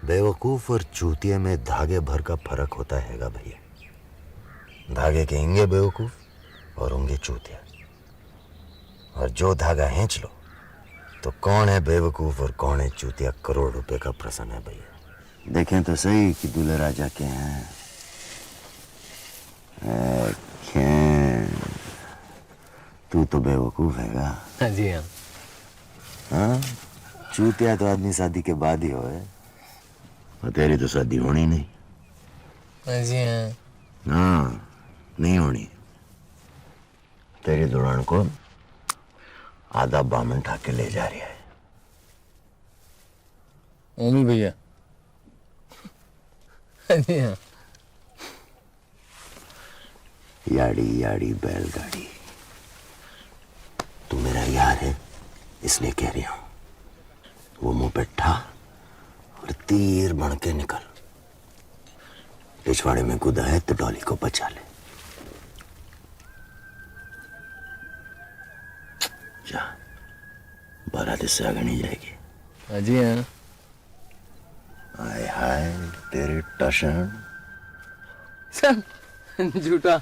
बेवकूफ और चूतिए में धागे भर का फर्क होता हैगा भैया। धागे के इंगे बेवकूफ और होंगे चूतिया, और जो धागा खींच लो तो कौन है बेवकूफ और कौन है चूतिया, करोड़ रुपए का प्रश्न है भैया। देखें तो सही कि दूल्हे राजा के हैं। तू तो बेवकूफ हैगा। हाँ जी हाँ। हाँ, चूतिया तो आदमी शादी के बाद ही होए, और तेरी तो शादी होनी नहीं। हाँ जी हाँ। हाँ, नहीं होनी। तेरी दुल्हन को आधा बामन ठाके ले जा रही है। ओमी भैया। हाँ जी हाँ। याड़ी याड़ी बैलगाड़ी। तू मेरा यार है इसलिए कह रही हूं। वो मुंह पे ठा और तीर बन के निकल। पिछवाड़े में कूदा है तो डॉली को बचा ले। जा, बारात इससे आगे नहीं जाएगी। हाँ जी हाँ। हाय हाय तेरी टशन। सब झूठा।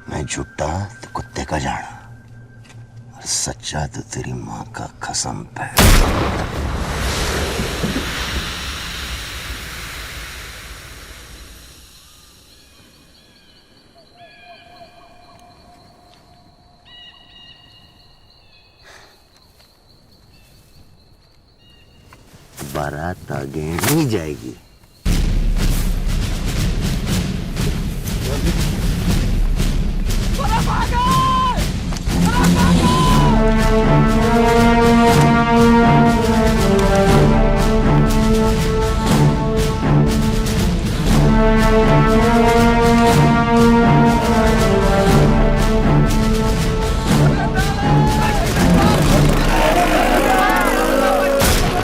मैं झूठा तो कुत्ते का जाना, और सच्चा तो तेरी माँ का कसम पे। बारात आगे नहीं जाएगी।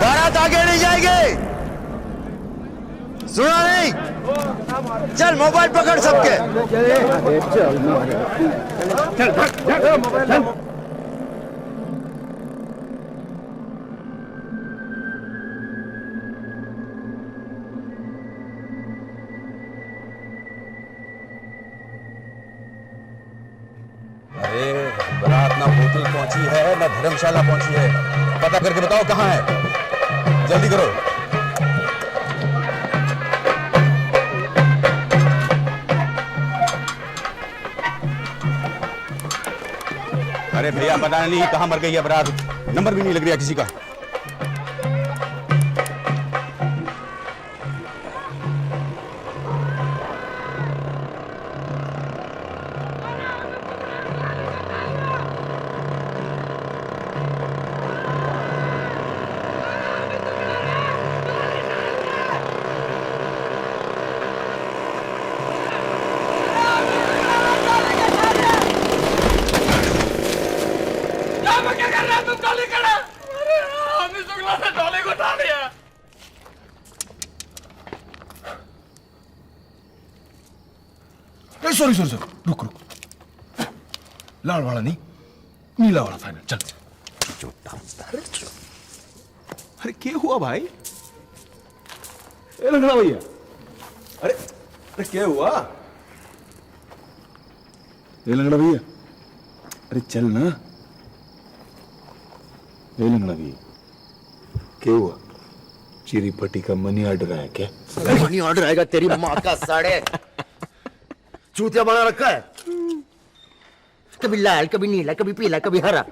बारात आगे नहीं जाएगी। सुना नहीं? चल मोबाइल पकड़ सबके। अरे बारात ना होटल पहुंची है ना धर्मशाला पहुंची है। पता करके बताओ कहाँ है, जल्दी करो। अरे भैया पता नहीं कहाँ मर गई है बारात, नंबर भी नहीं लग रहा किसी का। क्या कर रहा है तुम? टॉली खड़ा। अरे हमने शुक्ला ने टॉली को उठा लिया। सॉरी सॉरी सॉरी, रुक रुक। लाल वाला नहीं, नीला वाला फाइनल। चल। अरे क्या हुआ भाई? ए लंगड़ा भैया, अरे अरे क्या हुआ? ए लंगड़ा भैया, अरे चल ना। ए लंगड़ा भैया, क्या हुआ? चिरी पट्टी का मनी ऑर्डर आया क्या? मनी ऑर्डर आएगा तेरी माँ का साड़े। चूतिया बना रखा है, कभी लाल कभी नीला कभी पीला कभी हरा।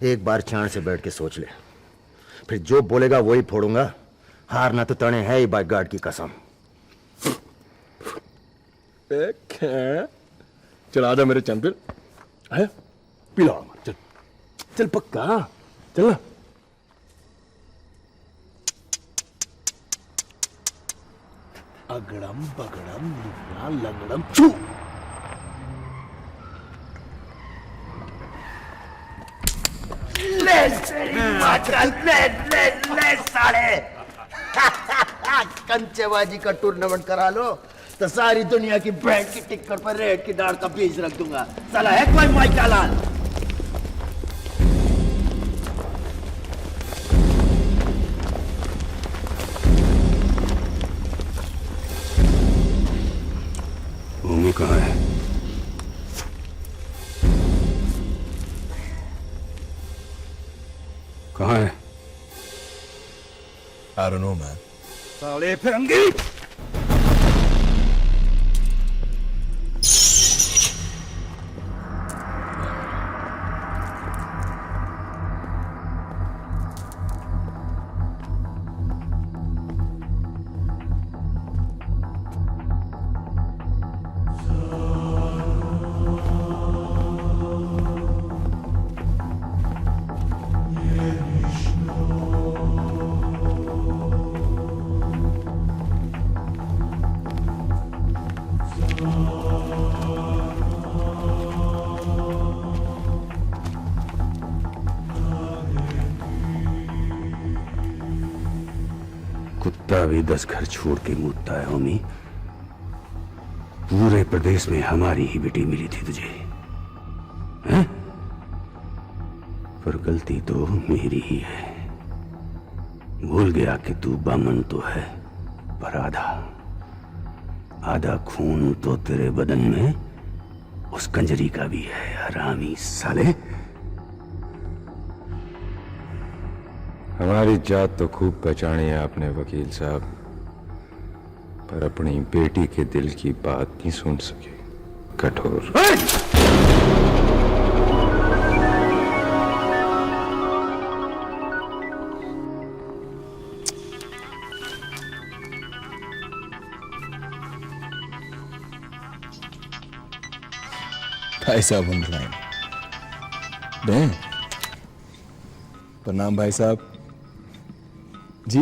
एक बार चांद से बैठ के सोच ले, फिर जो बोलेगा वही फोड़ूंगा। हारना तो तने है ही, बाइक गार्ड की कसम। चल आजा मेरे चैंपियन, है पिला। चल चल पक्का, चल ना। अगड़म बगड़म लुगड़ा लंगड़म छू। ले साले। कंचेबाजी का टूर्नामेंट करा लो तो सारी दुनिया की बैंड की टिक्कर पर रेड की दाढ़ का पीस रख दूंगा। साला है कोई माइका लाल? भूमि कहाँ है? कहाँ है? I don't know, man. साले फिरंगी! कुत्ता भी 10 घर छोड़ के मुतता है होमी। पूरे प्रदेश में हमारी ही बेटी मिली थी तुझे, हैं? पर गलती तो मेरी ही है। भूल गया कि तू बामन तो है, पर आधा खून तो तेरे बदन में उस कंजरी का भी है। हरामी साले! हमारी जात तो खूब पहचानी है आपने वकील साहब, पर अपनी बेटी के दिल की बात नहीं सुन सके। कठोर। भाई साहब ऑन लाइन। डैम। प्रणाम भाई साहब। जी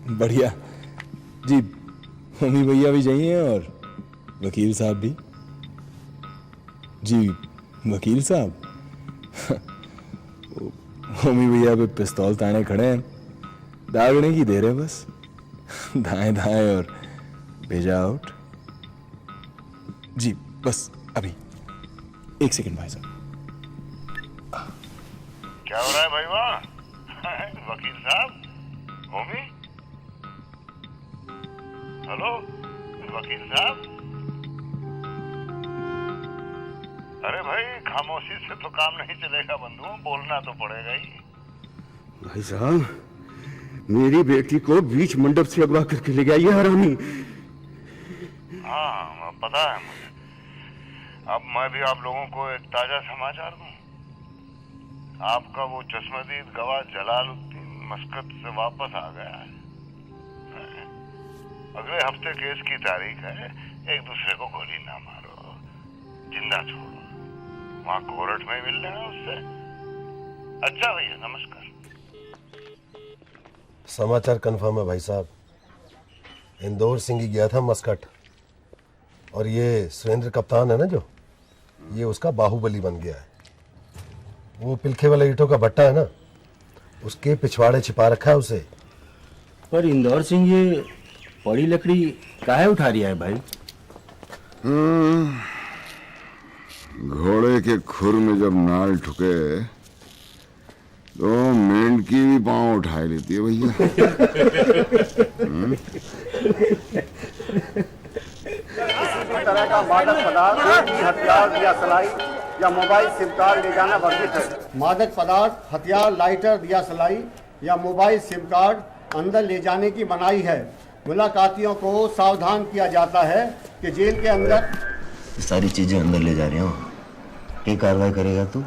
बढ़िया जी। मम्मी भैया भी चाहिए और वकील साहब भी। जी वकील साहब मम्मी भैया पे पिस्तौल ताने खड़े हैं, दागने की देर है बस। दाएं दाएं और भेजा आउट। जी बस अभी 1 सेकंड भाई साहब। क्या हो रहा है भाई वहाँ? वकील साहब, होमी, हेलो वकील साहब। अरे भाई खामोशी से तो काम नहीं चलेगा बंधु, बोलना तो पड़ेगा ही। भाई साहब, मेरी बेटी को बीच मंडप से अगवा करके ले गया ये हरामी। हाँ पता है मुझे। अब मैं भी आप लोगों को एक ताजा समाचार दूं। आपका वो चश्मदीद गवाह जलालुद्दीन मस्कत से वापस आ गया है। अगले हफ्ते केस की तारीख है। एक दूसरे को गोली ना मारो, जिंदा छोड़ो। वहां कोर्ट में मिल लेना उससे। अच्छा भैया नमस्कार। समाचार कंफर्म है भाई साहब। इंदौर सिंह ही गया था मस्कट, और ये सुरेंद्र कप्तान है ना जो, ये उसका बाहुबली बन गया है। वो पिलखे वाले ईंटों का भट्टा है ना, उसके पिछवाड़े छिपा रखा है उसे। पर इंदौर सिंह ये बड़ी लकड़ी काहे उठा रिया है भाई? घोड़े के खुर में जब नाल ठुके तो मेंढकी भी पांव उठा लेती है भैया। किसी तरह का मादक पदार्थ, हथियार या सलाई या मोबाइल सिम कार्ड ले जाना वर्जित है। मादक पदार्थ, हथियार, लाइटर या सलाई या मोबाइल सिम कार्ड अंदर ले जाने की मनाही है। मुलाकातियों को सावधान किया जाता है कि जेल के अंदर सारी चीजें अंदर ले जा रही हूँ। क्या कार्रवाई करेगा तू?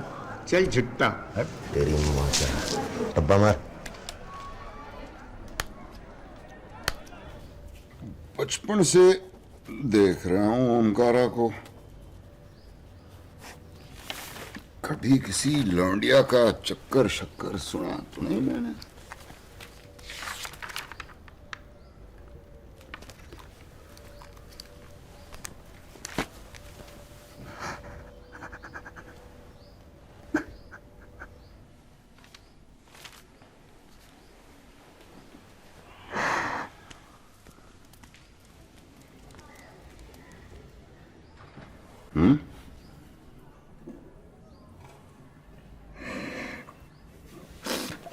चल झुट्टा। हट तेरी माँ का डब्बा मार। बचपन से देख रहा हूँ ओमकारा को। कभी किसी लौंडिया का चक्कर शक्कर सुना तो नहीं मैंने।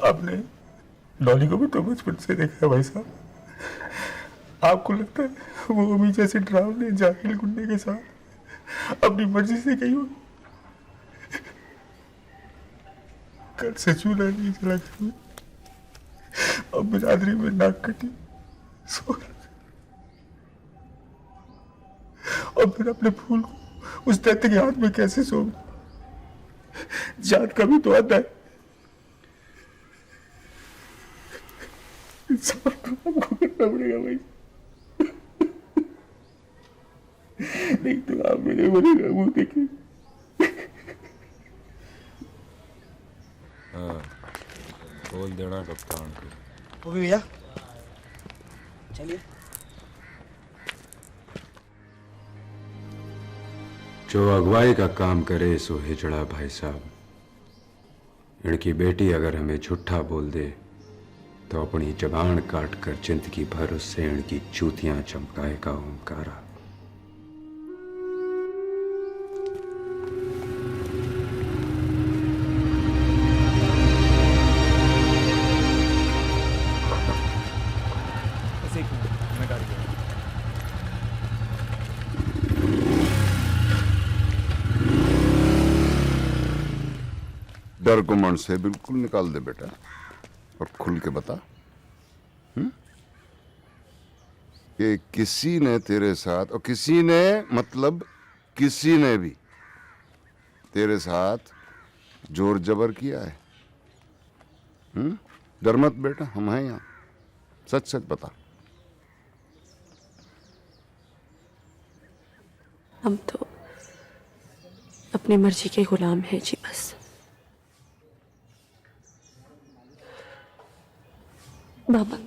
आपने डॉली को भी तो बचपन से देखा है भाई साहब। आपको लगता है वो अभी जैसे डरावने जाहिल गुंडे के साथ अपनी मर्जी से गई हो? कल से चूल्हा नहीं जला करूँ, अब बिरादरी में नाक कटी सो, और फिर अपने फूल को उस दैत्य के हाथ में कैसे सो? जात का भी तो आता है। इंसाफ तो आपको करना पड़ेगा भाई, नहीं तो आप मेरे बनेगा मुंह देखिए। हाँ, बोल देना कप्तान को। वो भी भैया चलिए। जो अगुवाई का काम करे सो हिजड़ा भाई साहब। इनकी बेटी अगर हमें झूठा बोल दे तो अपनी जबान काट कर जिंदगी भर उससे इनकी चूतियां चमकाएगा ओमकारा। डर को मन से बिल्कुल निकाल दे बेटा, और खुल के बता कि किसी ने तेरे साथ, और किसी ने मतलब किसी ने भी तेरे साथ जोर जबर किया है? डर मत बेटा, हम हैं यहाँ, सच सच बता। हम तो अपनी मर्जी के गुलाम हैं जी, बस। बाबा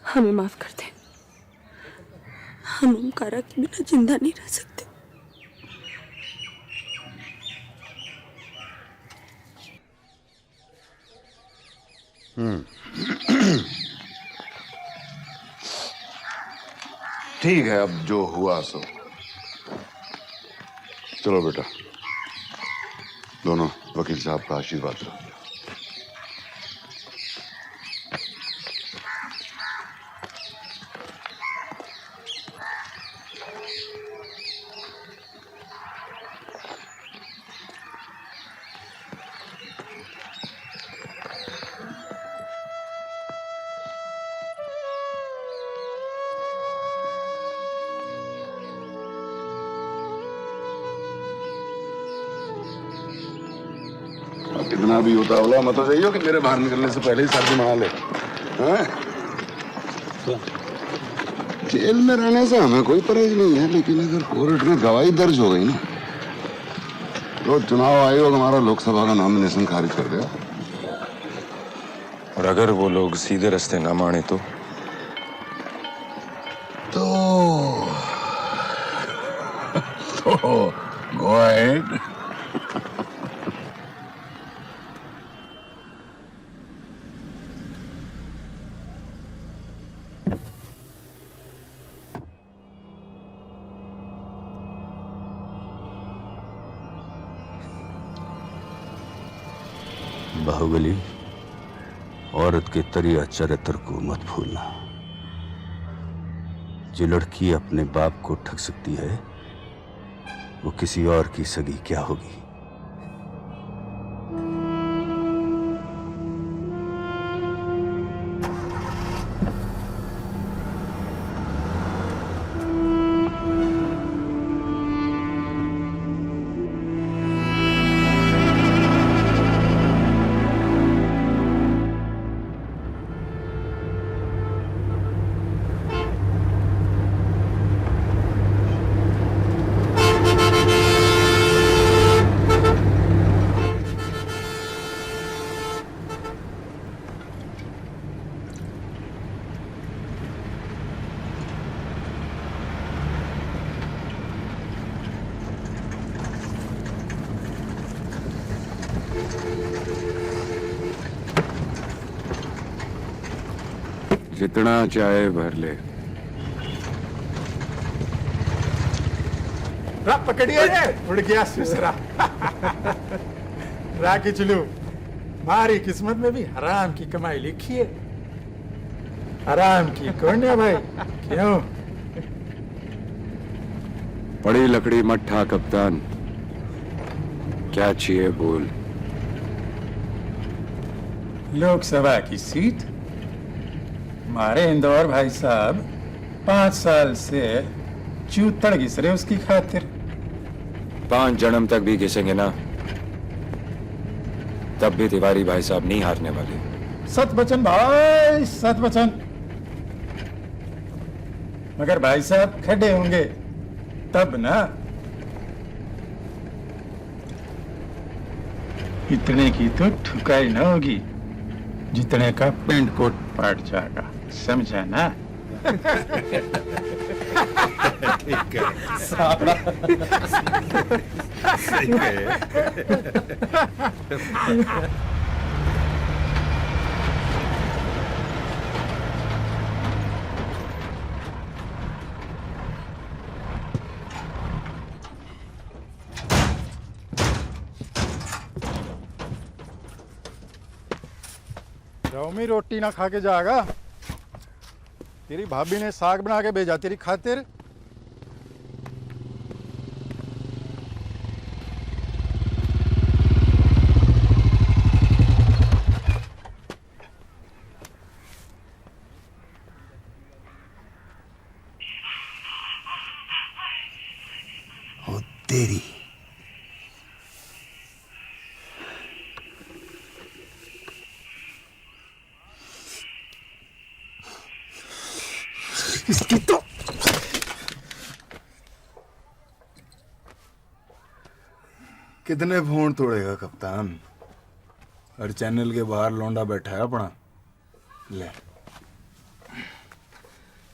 हमें माफ कर दें, हम ओमकारा के बिना जिंदा नहीं रह सकते। ठीक है, अब जो हुआ सो। चलो बेटा, दोनों वकील साहब का आशीर्वाद लो। इतना भी उतावला मत हो जाइए कि मेरे बाहर निकलने से पहले ही सर्दी मना ले। जेल में रहने से हमें कोई परहेज नहीं है, लेकिन अगर कोर्ट में गवाही दर्ज हो गई ना तो चुनाव आयोग हमारा लोकसभा का नॉमिनेशन खारिज कर देगा। और अगर वो लोग सीधे रास्ते ना माने तो गो अहेड। बाहुबली, औरत के तरिया चरित्र को मत भूलना। जो लड़की अपने बाप को ठग सकती है वो किसी और की सगी क्या होगी। जितना चाहे भर ले। पकड़िए, उड़ गया सुसरा। राखी चलू हमारी किस्मत में भी हराम की कमाई लिखी है। हराम की कौन है भाई? क्यों? पड़ी लकड़ी मट्ठा कप्तान, क्या चाहिए बोल। लोकसभा की सीट हमारे इंदौर भाई साहब 5 साल से चूतड़ घिस रहे उसकी खातिर। 5 जन्म तक भी घिसेंगे ना, तब भी तिवारी भाई साहब नहीं हारने वाले। सत बचन भाई, सत बचन। मगर भाई साहब खड़े होंगे तब ना। इतने की तो ठुकाई ना होगी जितने का पेंट कोट पाट जाएगा, समझा ना? ठीक है साला। सही है। रौमी रोटी ना खा के जाएगा। तेरी भाभी ने साग बना के भेजा तेरी खातिर। ओ तेरी। इसकी तो कितने फोन तोड़ेगा कप्तान? हर चैनल के बाहर लौंडा बैठा है अपना। ले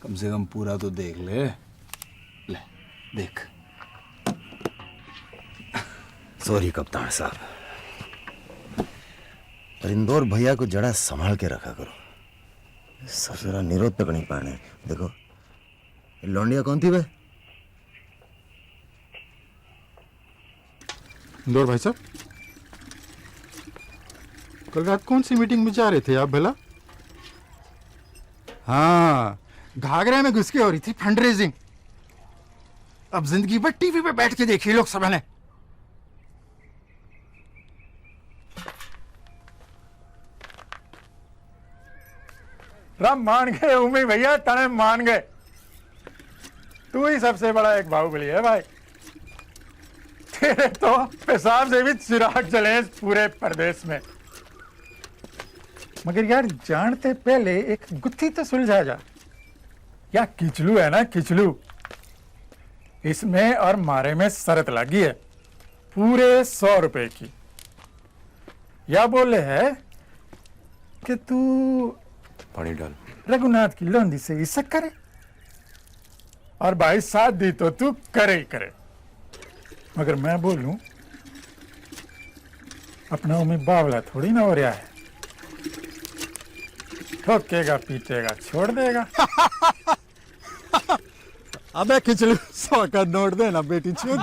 कम से कम पूरा तो देख ले। ले देख। सॉरी कप्तान साहब, पर इंदौर भैया को जरा संभाल के रखा करो। ससुरा निरोध तक नहीं पाने। देखो ये लौंडिया कौन थी बे? इंदौर भाई साहब, कल रात कौन सी मीटिंग में जा रहे थे आप भला? हाँ, घाघरा में घुस के हो रही थी फंड रेजिंग। अब जिंदगी भर टीवी पे बैठ के देखी लोकसभा ने। राम मान गए उम्मी भैया, तने मान गए। तू ही सबसे बड़ा एक बाहुबली है भाई। तेरे तो पेशाब से भी चिराग जले इस पूरे प्रदेश में। मगर यार जानते पहले एक गुत्थी तो सुलझा जा। या किचलू है ना, किचलू, इसमें और मारे में शर्त लगी है पूरे 100 रुपए की। या बोले है कि तू पानी डाल। रघुनाथ की लौंडी से इसक करे, और भाई साथ दी तो तू करे ही करे। मगर मैं बोलूं, अपना में बावला थोड़ी ना हो रहा है। ठोकेगा पीटेगा छोड़ देगा। अबे खिचड़ी 100 का नोट देना बेटी चुद।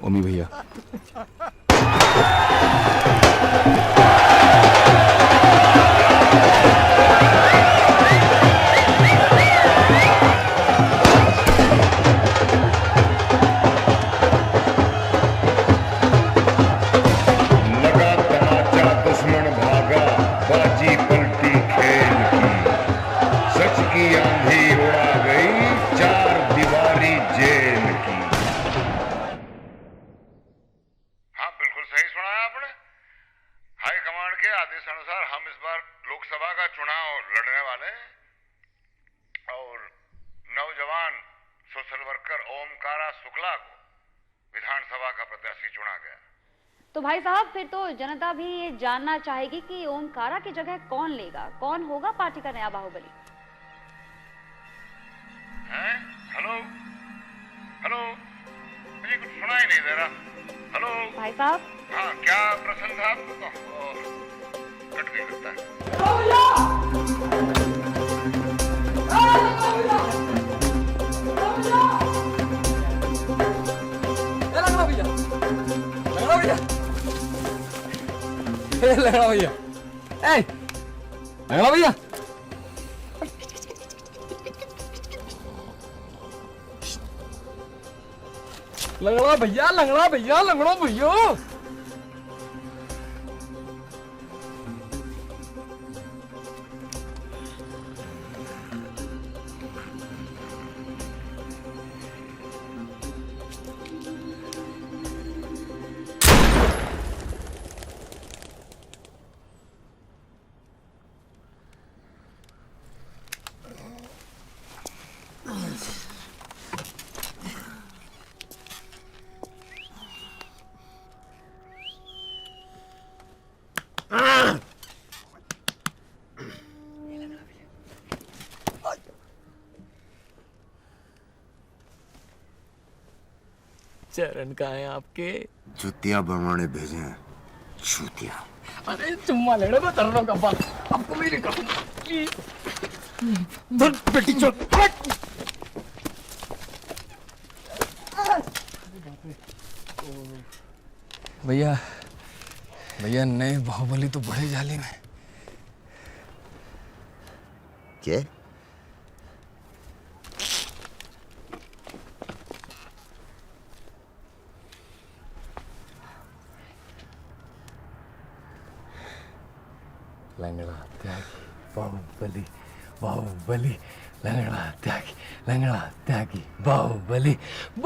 ओमी भैया तो भाई साहब फिर तो जनता भी ये जानना चाहेगी कि ओमकारा की जगह कौन लेगा, कौन होगा पार्टी का नया बाहुबली। हैं? हेलो हेलो, मुझे कुछ सुना ही नहीं दे रहा। हेलो भाई साहब। हाँ, क्या प्रश्न था आपको? कट नहीं लगता है। भैया लंगड़ा भैया लंगड़ा भैया लंगड़ा भैया लंगड़ा भैया लंगड़ा भैया चरण कहाँ है आपके? जुतिया बनवाने भेजे हैं, जुतिया। अरे चुम्मा लेने में तरनों का बात आपको मेरी कसम धर बेटी चल भैया भैया नए बाहुबली तो बड़े जाली में क्या? लंगड़ा त्यागी बाहुबली बाहुबली लंगड़ा त्यागी लंगड़ा त्यागी बाहुबली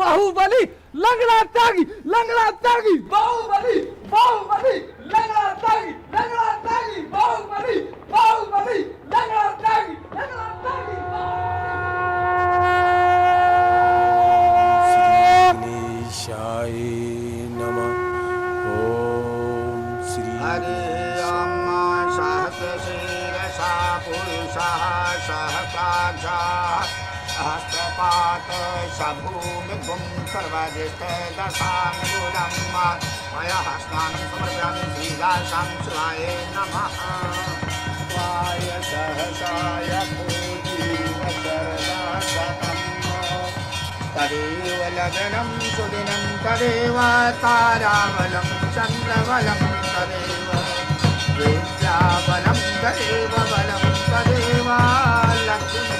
बाहुबली लंगड़ा त्यागी बाहुबली बाहुबली लंगड़ा त्यागी बाहुबली बाहुबली लंगड़ा त्यागी गणेशाय नमः। ओम श्री हरे अम्मा सहस्रशीर्षा पुरुषः सहस्राक्षः सहस्रपात सभूमिभुं सर्वदिष्टदशाङ्गुलं मया स्नानं समर्पयामि श्रीदासां शिवाय नमः। वाय सहसाय पूजीव शरदाशतम् तदेव लग्नं सुदिनं तदेव ताराबलं चन्द्रबलं तदेव विद्याबलं तदेव बलं तदेव लक्ष्मी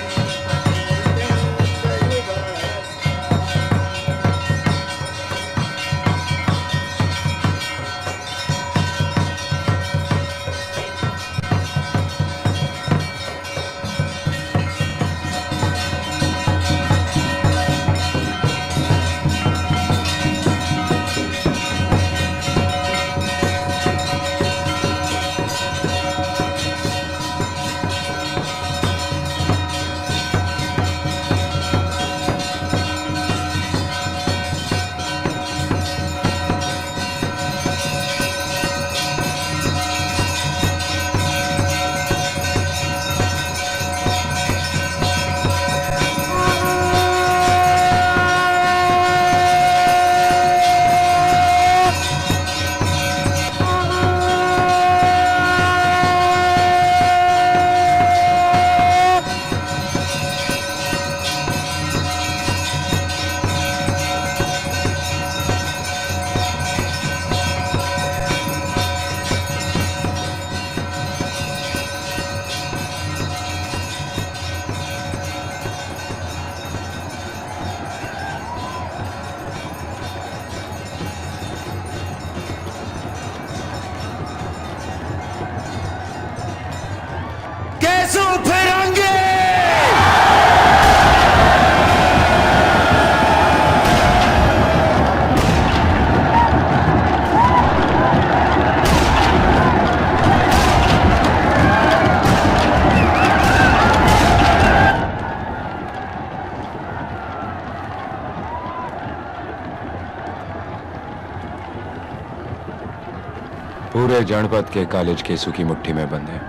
पूरे जनपद के कॉलेज केसू की मुट्ठी में बंद है।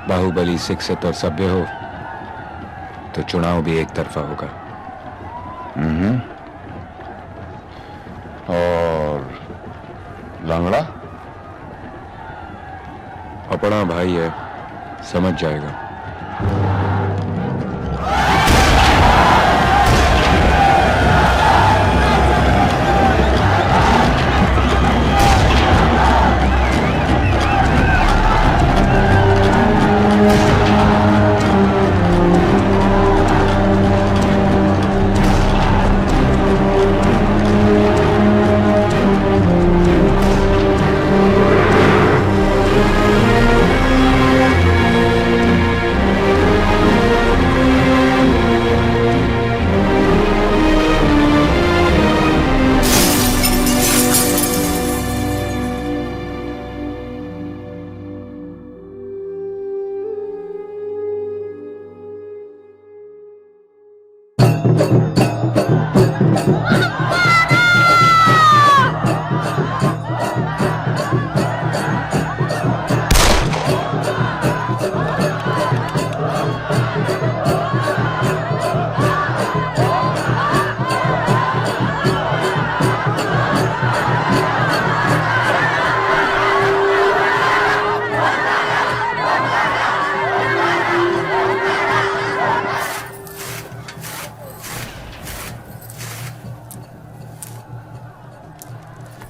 बाहुबली शिक्षित और सभ्य हो तो चुनाव भी एक तरफा होगा। और लंगड़ा अपना भाई है, समझ जाएगा।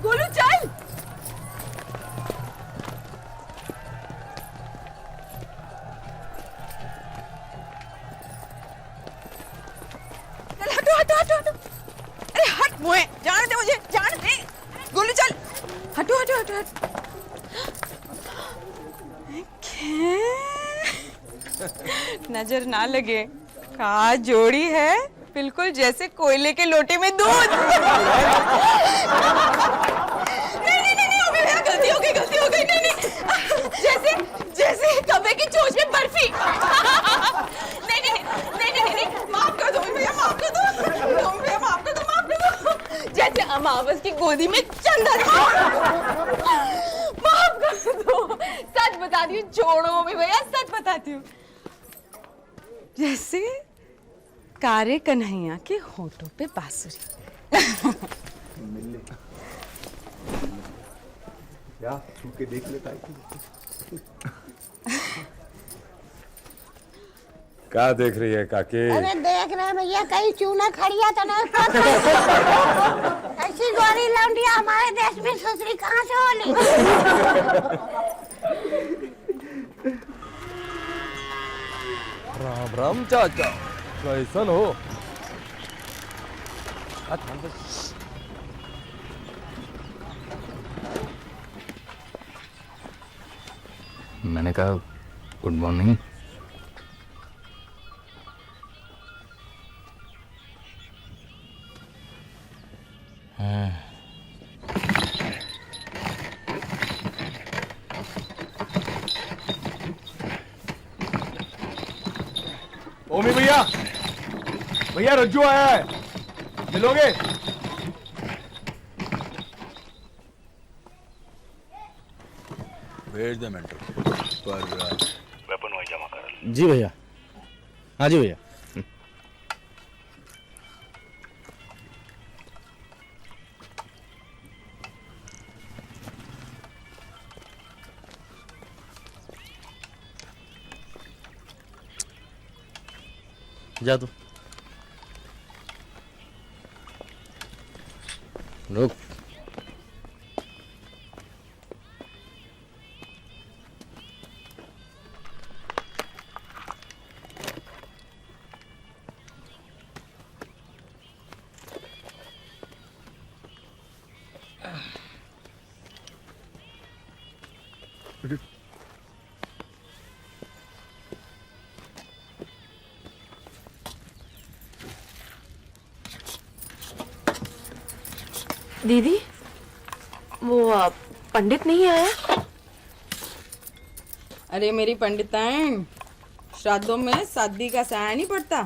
गोलू चल। चल हटो हटो हटो हटो। अरे हट मुए, जाने दे मुझे, जाने दे। गोलू चल, हटो हटो हटो हटो। नजर ना लगे, कहा जोड़ी है बिल्कुल जैसे कोयले के लोटे में दूध। गलती हो गई नहीं नहीं, जैसे जैसे कब्बे की चोंच में बर्फी। नहीं नहीं नहीं नहीं नहीं, माफ कर दो भैया, माफ कर दो भैया, माफ कर दो, माफ कर दो। जैसे अमावस की गोदी में चंदन। माफ कर दो, सच बताती हूँ, छोड़ो भी भैया, सच बताती हूँ। जैसे कारे कन्हैया के होठों पे बांसुरी। क्या छू के देख लेता है? क्या देख रही है काके? अरे देख रहे भैया, कहीं चूना खड़िया तो नहीं। ऐसी गोरी लौंडिया हमारे देश में ससुरी कहाँ से होली? राम राम चाचा, कैसन हो? मैंने कहा गुड मॉर्निंग। ओमी भैया, भैया रज्जू आया है, मिलोगे? भेज दे मेंटल पर वेपन वहीं जमा कर। जी भैया, हाँ जी भैया। जा तू। रुक। दीदी, वो पंडित नहीं आया? अरे मेरी पंडिताइन, श्राद्धों में शादी का साया नहीं पड़ता।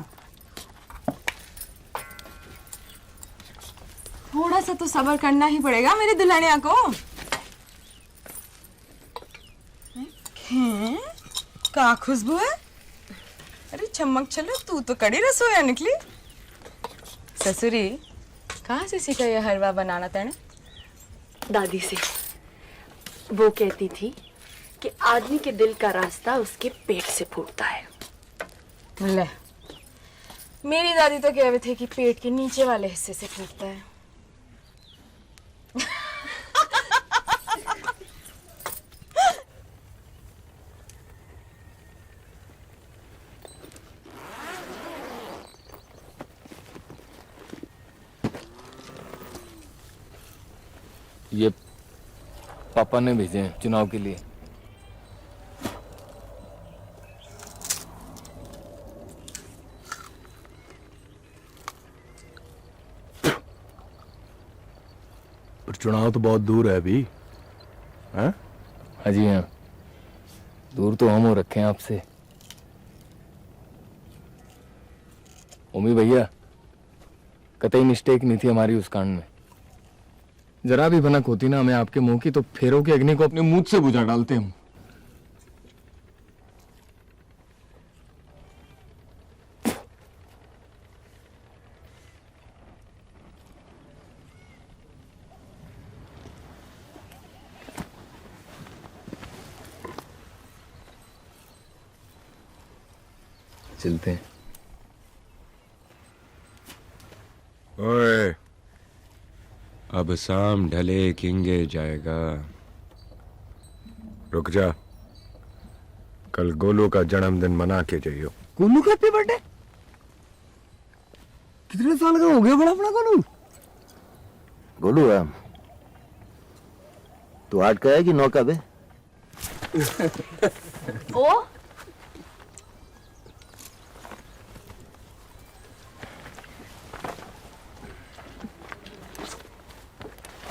थोड़ा सा तो सब्र करना ही पड़ेगा मेरी दुल्हनिया को। क्या खुशबू है? अरे चमक चलो, तू तो कड़ी रसोईया निकली। ससुरी, कहाँ से सीखा ये हलवा बनाना तेने? दादी से। वो कहती थी कि आदमी के दिल का रास्ता उसके पेट से फूटता है। ले, मेरी दादी तो कहते थे कि पेट के नीचे वाले हिस्से से फूटता है। ये पापा ने भेजे हैं चुनाव के लिए। पर चुनाव तो बहुत दूर है अभी। हाँ? हाँ जी हाँ, दूर तो हम हो रखे हैं आपसे। ओमी भैया, कतई मिस्टेक नहीं थी हमारी उस कांड में। जरा भी भनक होती ना हमें आपके मुंह की, तो फेरों की अग्नि को अपने मुंह से बुझा डालते हम। चलते हैं। ओए, अब शाम ढले किंगे जाएगा। रुक जा, कल गोलू का जन्मदिन मना के जाइयो। गोलू का हैप्पी बर्थडे? कितने साल का हो गया बड़ा अपना गोलू? गोलू है तू 8 का है कि 9 का बे? ओ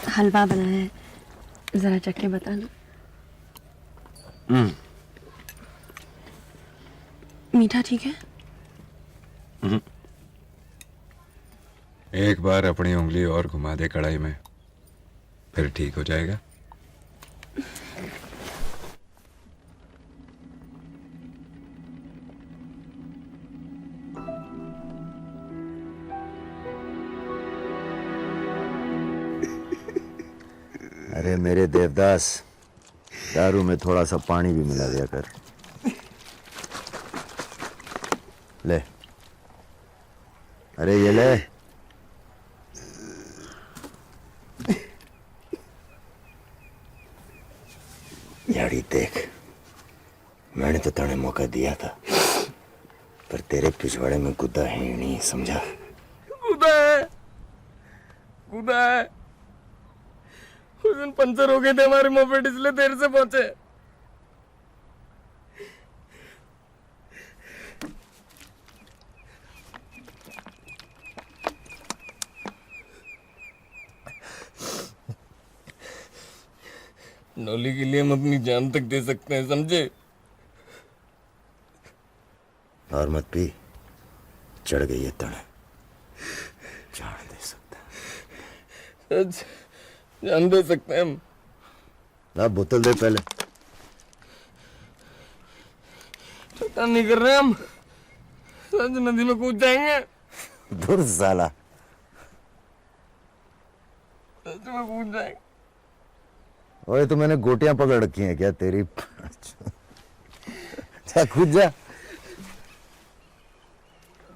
हलवा बना है, जरा चख के बताना। मीठा ठीक है? एक बार अपनी उंगली और घुमा दे कढ़ाई में, फिर ठीक हो जाएगा। अरे मेरे देवदास, दारू में थोड़ा सा पानी भी मिला दिया कर। ले, अरे ये ले। यारी देख, मैंने तो तेने मौका दिया था, पर तेरे पिछवाड़े में गुद्दा है ही नहीं, समझा? कूदा है, कूदा है। उस दिन पंचर हो गए थे हमारे मोपेड, इसलिए देर से पहुंचे। डॉली के लिए हम अपनी जान तक दे सकते हैं, समझे? और मत पी, चढ़ गई है तड़े, जान दे सकता है। सच जान दे सकते हैं हम। ना बोतल दे पहले। पता नहीं कर रहे हम, सच नदी में कूद जाएंगे। दूर साला, सच में कूद जाएंगे। ओए तो मैंने गोटियां पकड़ रखी हैं क्या तेरी? जा कूद जा।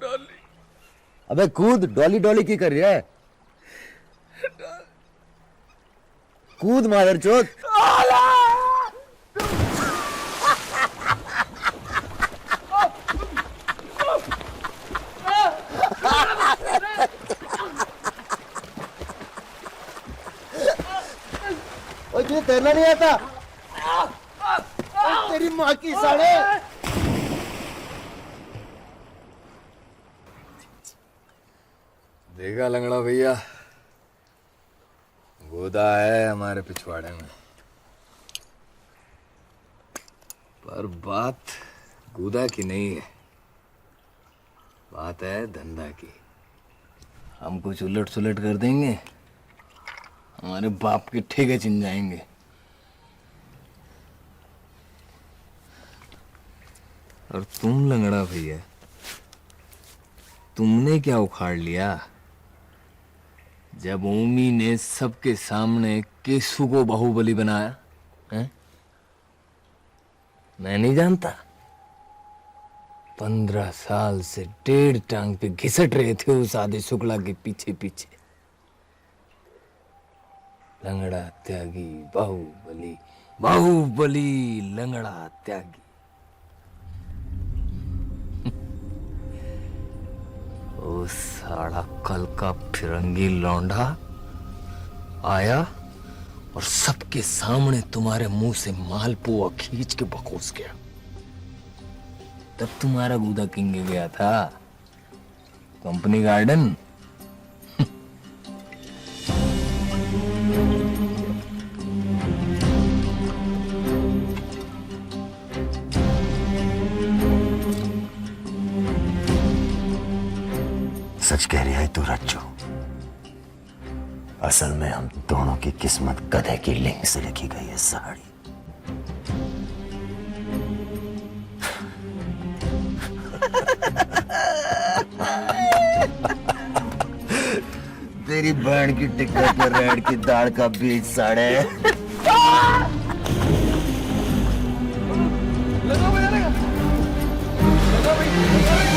डॉली, अबे कूद, डॉली डॉली की कर रही है? कूद मादरचोद। ओए तुझे तैरना नहीं आता? तेरी माँ की साड़े। देखा लंगड़ा भैया, गोदा है हमारे पिछवाड़े में, पर बात गोदा की नहीं है, बात है धंधा की। हम कुछ उलट सुलट कर देंगे, हमारे बाप के ठेके छिन जाएंगे। और तुम लंगड़ा भैया, तुमने क्या उखाड़ लिया जब ओमी ने सबके सामने केसु को बाहुबली बनाया है? मैं नहीं जानता। 15 साल से 1.5 टांग पे घिसट रहे थे उस आदि शुक्ला के पीछे पीछे। लंगड़ा त्यागी बाहुबली, बाहुबली लंगड़ा त्यागी। ओ साला कल का फिरंगी लौंडा आया और सबके सामने तुम्हारे मुंह से मालपुआ खींच के बकोस गया। तब तुम्हारा गूदा किंग गया था कंपनी गार्डन। सच कह रही है तू रज्जू, असल में हम दोनों की किस्मत गधे की लिंग से लिखी गई है साड़ी। तेरी बहन की टिक्कर पर रेड की दाढ़ का बीज साड़े। लगा भाई, लगा भाई।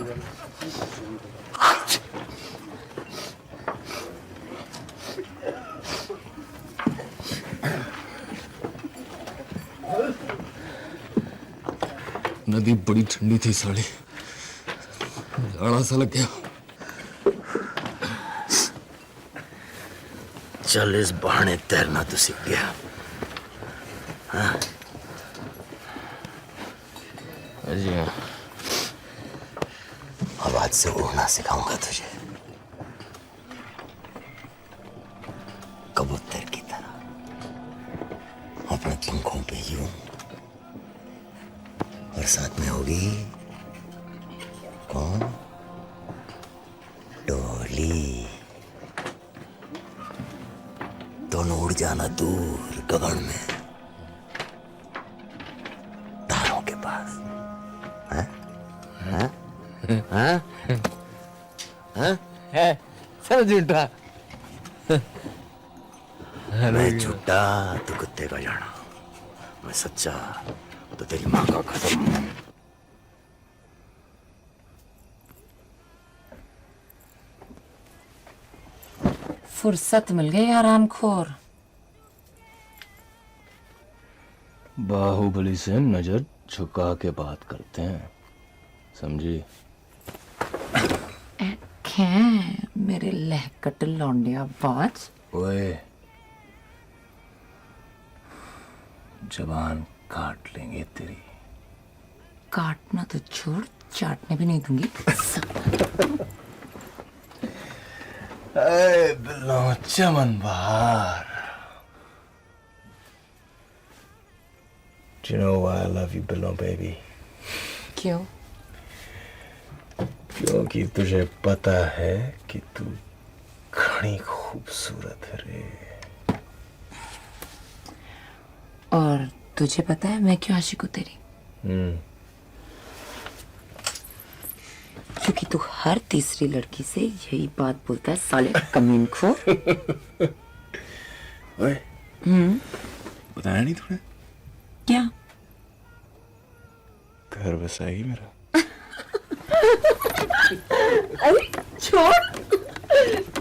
नदी बड़ी ठंडी थी साली, जाड़ा सा लग गया। चल इस बहाने तैरना तो सीख गया। हाँ? जी हाँ। अब आज से उड़ना सिखाऊंगा तुझे, कबूतर की तरह अपने पंखों पे यूं, और साथ में होगी कौन? डोली। दोनों उड़ जाना दूर गगन में, तारों के पास। हैं? हैं? हैं? हैं? है सर झूठा। मैं झूठा तो कुत्ते का जाना, मैं सच्चा तो तेरी माँ का कसम। फुर्सत मिल गई आरामखोर। बाहुबली से नजर झुका के बात करते हैं, समझी? क्या मेरे लहकट लौंडिया बाज? ओए, जबान काट लेंगे तेरी। काटना तो छोड़, चाटने भी नहीं दूंगी। अरे बिल्लो चमन बहार। Do you know why I love you, बिल्लो baby? क्यों? क्योंकि तुझे पता है कि तू घनी खूबसूरत है रे। और तुझे पता है मैं क्यों आशिक हूँ तेरी? क्योंकि तू हर तीसरी लड़की से यही बात बोलता है, साले कमीनखोर। ओए, बताया नहीं तूने? क्या? घर बसाएगी मेरा? अरे छोड़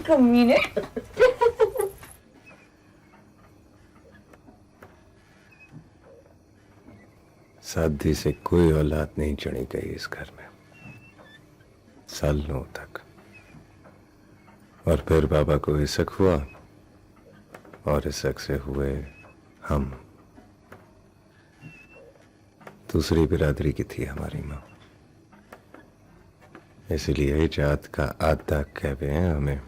कमीने। शादी से कोई औलाद नहीं चढ़ी गई इस घर में सालों तक, और फिर बाबा को इसक हुआ, और इसक से हुए हम। दूसरी बिरादरी की थी हमारी माँ, इसलिए जात का आधा कहते हैं हमें।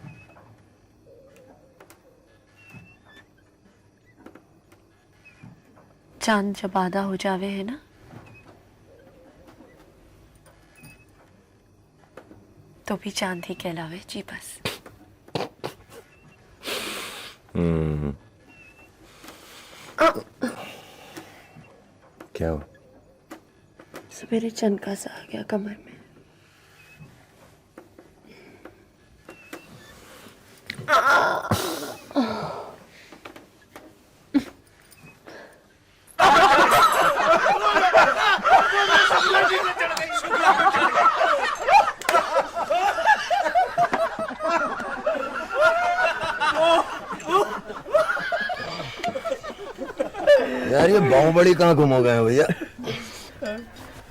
चांद जब आधा हो जावे है ना, तो भी चांद ही कहलावे जी बस। क्या हो? सवेरे चनका सा आ गया कमर में। यार ये बाहुबली कहाँ घुम गए हैं भैया?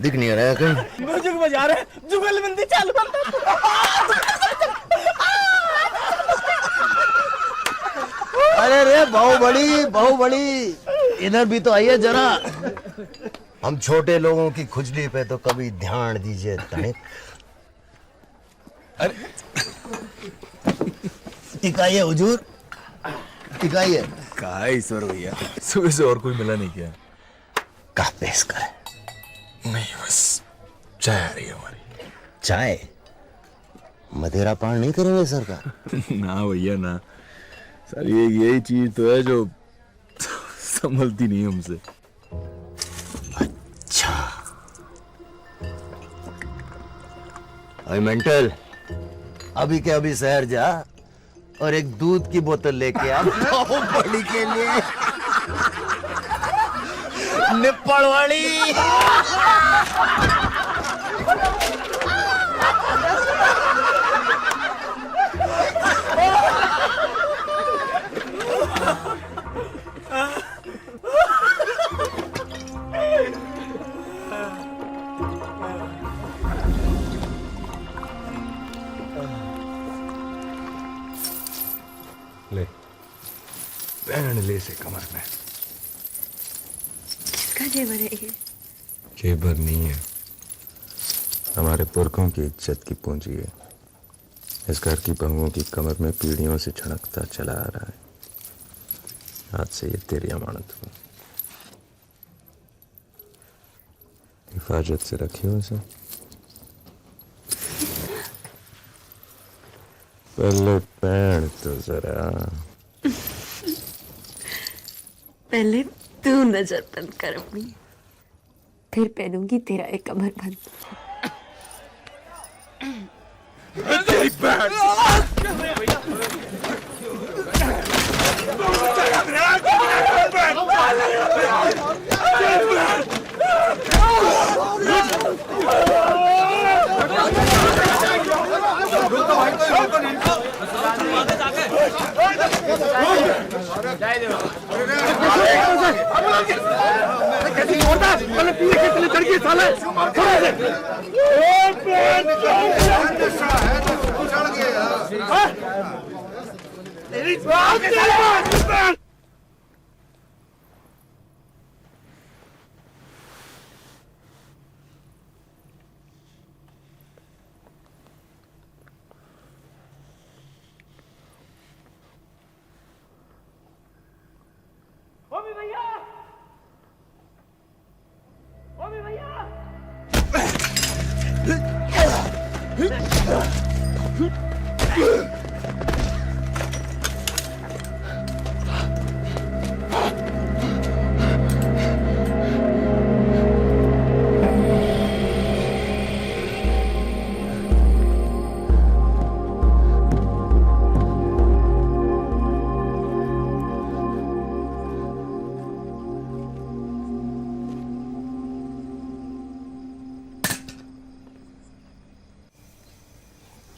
दिख नहीं रहा है कहीं। म्यूजिक बजा रहे, जुगलबंदी चालू कर दो। अरे रे बाहुबली, बाहुबली इधर भी तो आइए जरा। हम छोटे लोगों की खुजली पे तो कभी ध्यान दीजिए तनिक। अरे टिकाइए हुजूर, टिकाइए। कहा ईश्वर भैया, सुबह से और कोई मिला नहीं क्या? कहा पेश करे? नहीं बस चाय आ रही है हमारी। चाय? मदिरा पान नहीं करेंगे सरकार? ना भैया ना, सर ये यही चीज तो है जो संभलती नहीं हमसे। अच्छा अरे मेंटल, अभी के अभी शहर जा और एक दूध की बोतल लेके आ बाहुबली के लिए। निप्पड़ वाली। ले पहन ले से कमर में। किसका जेवर है ये? जेवर नहीं है, हमारे पुरखों की इज्जत की पूंजी है। इस घर की बहुओं की कमर में पीढ़ियों से छड़कता चला आ रहा है। आज से ये तेरी अमानत हो, हिफाजत से रखियो इसे। पहले पहन तो जरा। पहले तू नजर बंद कर अपनी, फिर पहनूंगी तेरा एक कमर बंद। तेरी बहन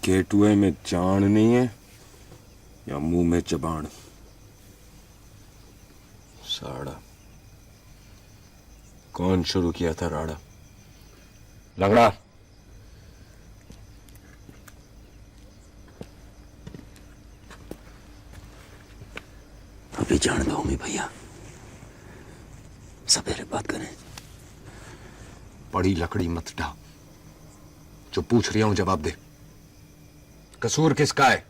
गेटवे में जान नहीं है या मुंह में जबान? साड़ा कौन शुरू किया था राड़ा? लंगड़ा अभी जान दो मी भैया, सवेरे बात करें। बड़ी लकड़ी मत ढा, जो पूछ रही हूं जवाब दे। कसूर किसका है?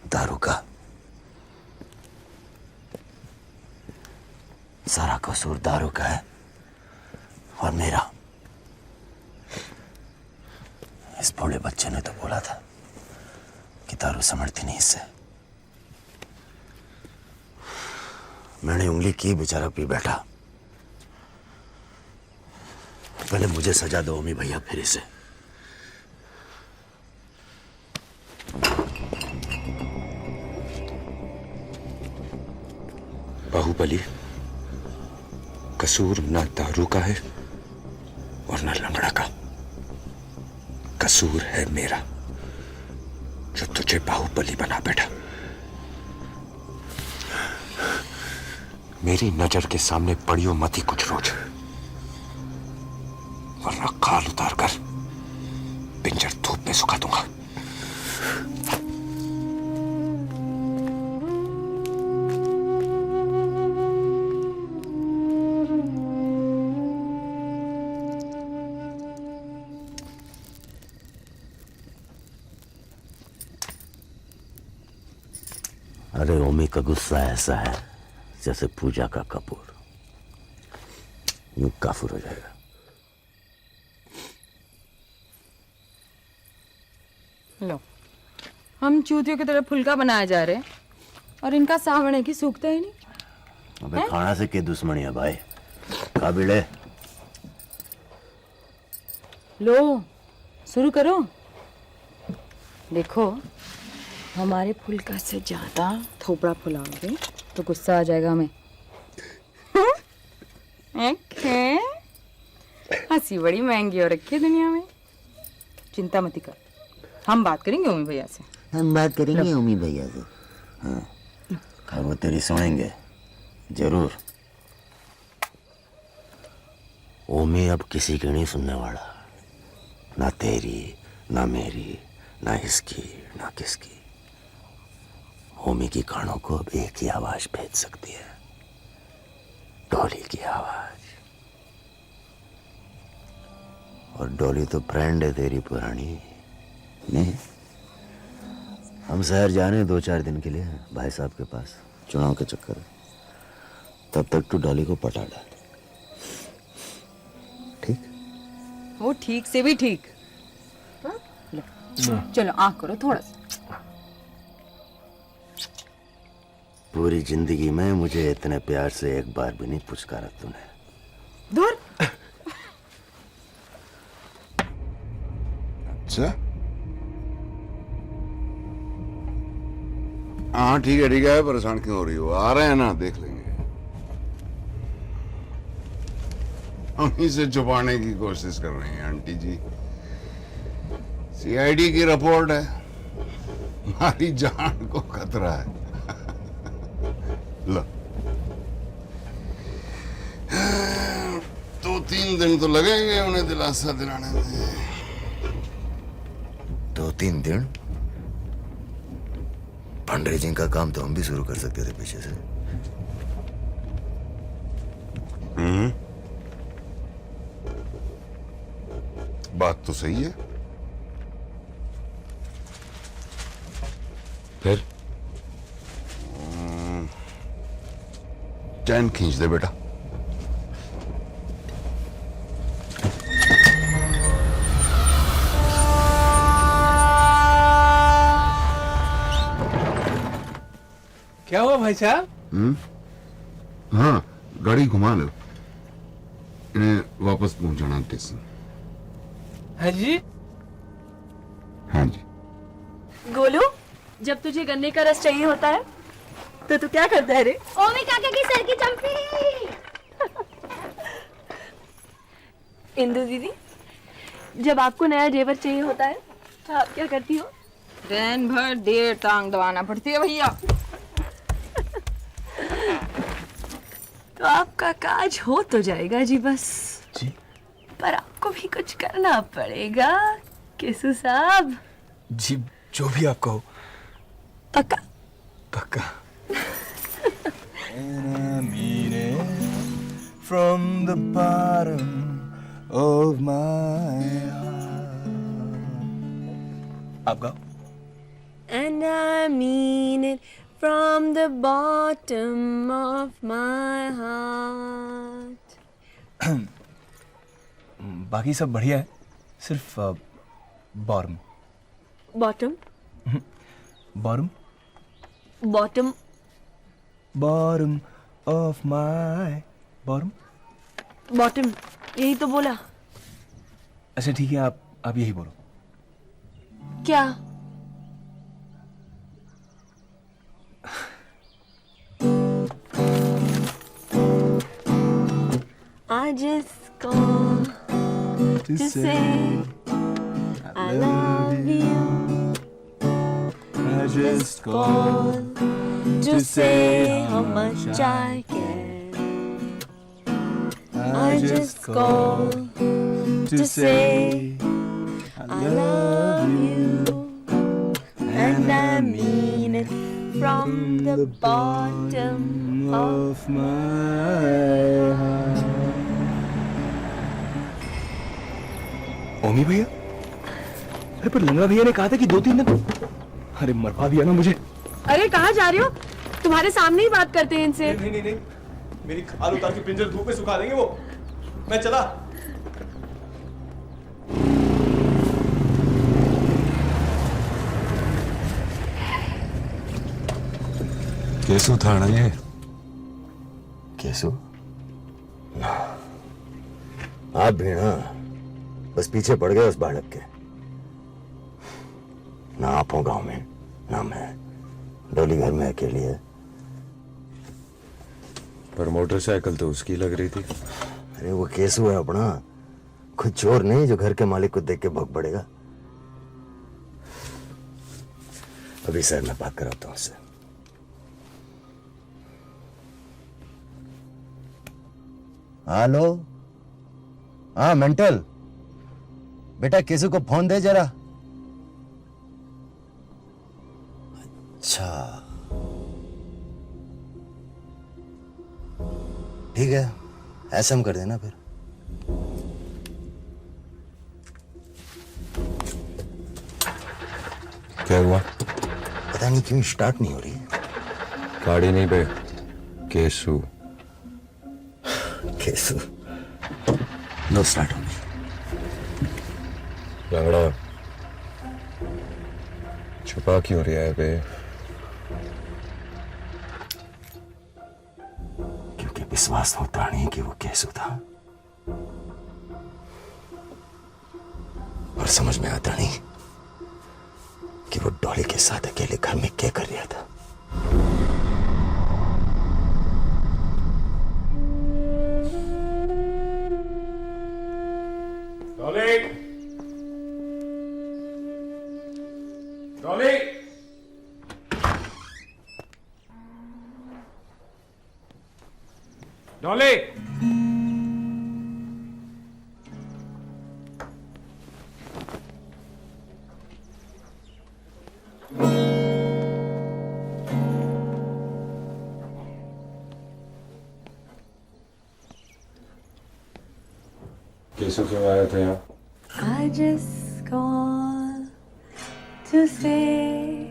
दारू का। सारा कसूर दारू का है और मेरा। इस भोले बच्चे ने तो बोला था कि दारू समझती नहीं इससे। मैंने उंगली की, बेचारा पी बैठा। पहले मुझे सजा दो अम्मी भैया, फिर इसे। बाहुबली, कसूर ना दारू का है और ना लंगड़ा का। कसूर है मेरा, जो तुझे बाहुबली बना बैठा। मेरी नजर के सामने पड़ियो मत ही कुछ रोज, वरना खाल उतार कर पिंजर धूप में सुखा दूंगा। अरे ओमी का गुस्सा ऐसा है जैसे पूजा का कपूर, यूं काफुर हो जाएगा। लो, हम चूतियों की तरह फुलका बनाए जा रहे हैं और इनका सावणे की सूखता ही नहीं। अबे खाना से क्या दुश्मनी है भाई? काबिले लो, शुरू करो। देखो, हमारे फुलका से ज्यादा थोपड़ा फुलाओगे तो गुस्सा आ जाएगा हमें। हंसी बड़ी महंगी हो रखी है दुनिया में। चिंता मत कर, हम बात करेंगे ओमी भैया से। हम बात करेंगे ओमी भैया से। हाँ, और वो तेरी सुनेंगे जरूर। ओमी अब किसी की नहीं सुनने वाला। ना तेरी, ना मेरी, ना इसकी, ना किसकी। होमी की कानों को अब एक ही आवाज भेज सकती है, डॉली की आवाज। और डॉली तो फ्रेंड है तेरी पुरानी। नहीं, हम शहर जा रहे हैं 2-4 दिन के लिए भाई साहब के पास, चुनाव के चक्कर। तब तक तू डॉली को पटा डाल। वो ठीक से भी ठीक। हाँ? लो, चलो आँख करो थोड़ा सा। पूरी जिंदगी में मुझे इतने प्यार से एक बार भी नहीं पुचकारा तूने। दूर। अच्छा, हाँ ठीक है, परेशान क्यों हो रही हो? आ रहे हैं ना, देख लेंगे। हम इसे छुपाने की कोशिश कर रहे हैं आंटी जी। सीआईडी की रिपोर्ट है, हमारी जान को खतरा है। लो, 2-3 दिन तो लगेंगे उन्हें दिलासा दिलाने में। 2-3 दिन? फंड रेजिंग का काम तो हम भी शुरू कर सकते थे पीछे से। बात तो सही है। फिर चैन खींच दे बेटा। क्या हुआ भाई साहब? हाँ, गाड़ी घुमा लो, इन्हें वापस पहुंचाना स्टेशन। हाँ जी। हाँ जी। गोलू, जब तुझे गन्ने का रस चाहिए होता है तो तू क्या करता है रे? ओमी काका की सर की चंपी। इंदु दीदी, जब आपको नया जेवर चाहिए होता है तो आप क्या करती हो? दिन भर देर टांग दबाना पड़ती है भैया। तो आपका काज हो तो जाएगा जी, बस जी। पर आपको भी कुछ करना पड़ेगा केसू साहब। जी, जो भी आप कहो। पक्का? पक्का। And I mean it from the bottom of my heart. आप गाओ। And I mean it from the bottom of my heart. बाकी सब बढ़िया है, सिर्फ बॉर्म। बॉटम? बॉर्म? बॉटम? बॉर्म ऑफ माय बॉर्म। बॉटम, यही तो बोला। अच्छा ठीक है, आप यही बोलो। क्या? I just call to say I love you. I just call To say how much I care. I just call to say I love you. And I mean it from the bottom of my heart. ओमी भैया? अरे पर लंगड़ा भैया ने कहा था कि 2-3 दिन। अरे मरवा दिया ना मुझे। अरे कहाँ जा रहे हो? तुम्हारे सामने ही बात करते हैं इनसे। नहीं, मेरी खाल उतार के पिंजर धूप में सुखा देंगे वो। मैं चला। केसु था ना ये? केसु? आप भी ना बस पीछे पड़ गए उस बालक के। ना आप हो गांव में, ना मैं। डोली घर में अकेली है। पर मोटरसाइकिल तो उसकी लग रही थी। अरे वो केसु है अपना, खुद चोर नहीं जो घर के मालिक को देख के भग पड़ेगा। अभी सर मैं बात कराता हूँ उससे। हेलो, हाँ मेंटल। बेटा केसु को फोन दे जरा। अच्छा ठीक है, एसएम कर देना फिर। क्या हुआ? पता नहीं क्यों स्टार्ट नहीं हो रही। गाड़ी नहीं बे, केसु। केसु लो स्टार्ट हो गई। लंगड़ा छुपा क्यों रहा है बे? क्योंकि विश्वास होता नहीं कि वो केसु था, और समझ में आता नहीं कि वो डॉली के साथ अकेले घर में क्या कर रहा था। डॉली, डॉली, डॉली। केसु क्यों आया था यहाँ? I just call to say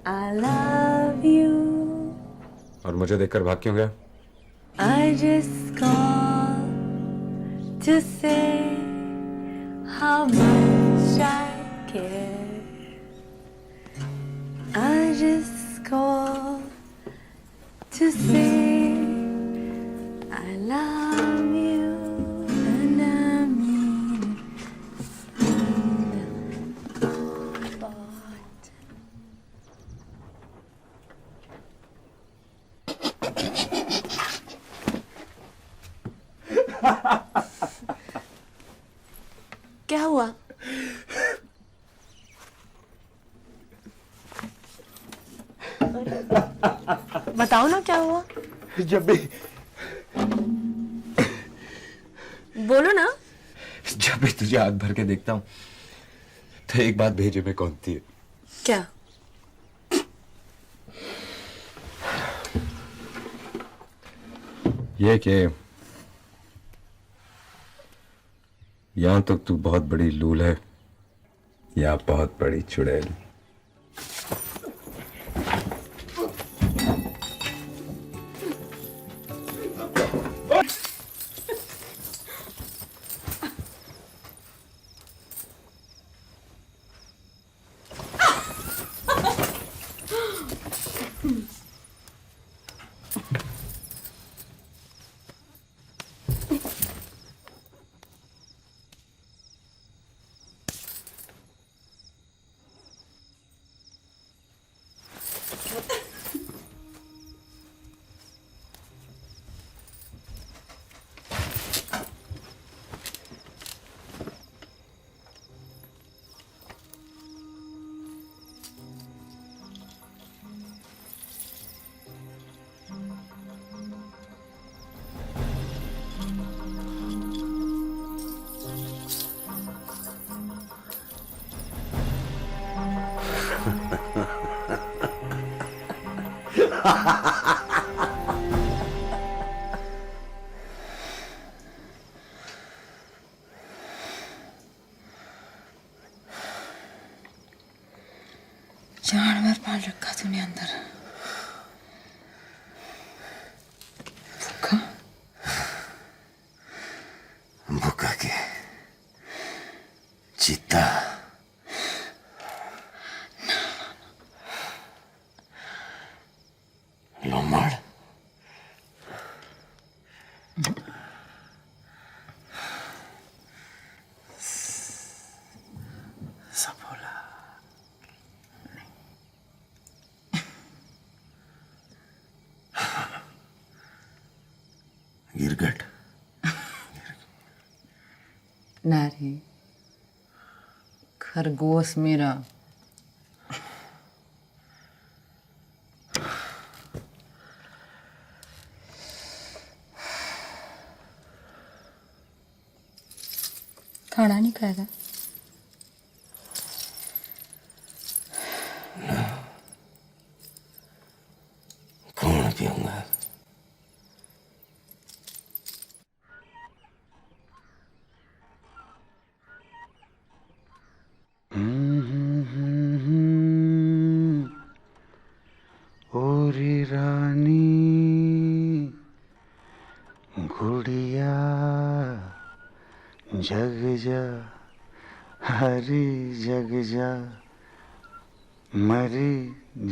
I love you. और मुझे देखकर भाग क्यों गया? I just call to say how much I care. I just call to say I love you, and I mean it. But क्या हुआ? बताओ ना क्या हुआ? जब भी बोलो ना। जब भी तुझे हाथ भर के देखता हूँ तो एक बात भेजे में कौनती है। क्या? ये कि यहाँ तो तू बहुत बड़ी लूल है या बहुत बड़ी चुड़ैल। जानवर पाल रखा तूने अंदर। भूखा? भूखा के चीता। लोमड़। सफोला। गिरगट। ना रे, खरगोश मेरा। खाना नहीं खाएगा? गुड़िया जग जा हरी जग जा मरी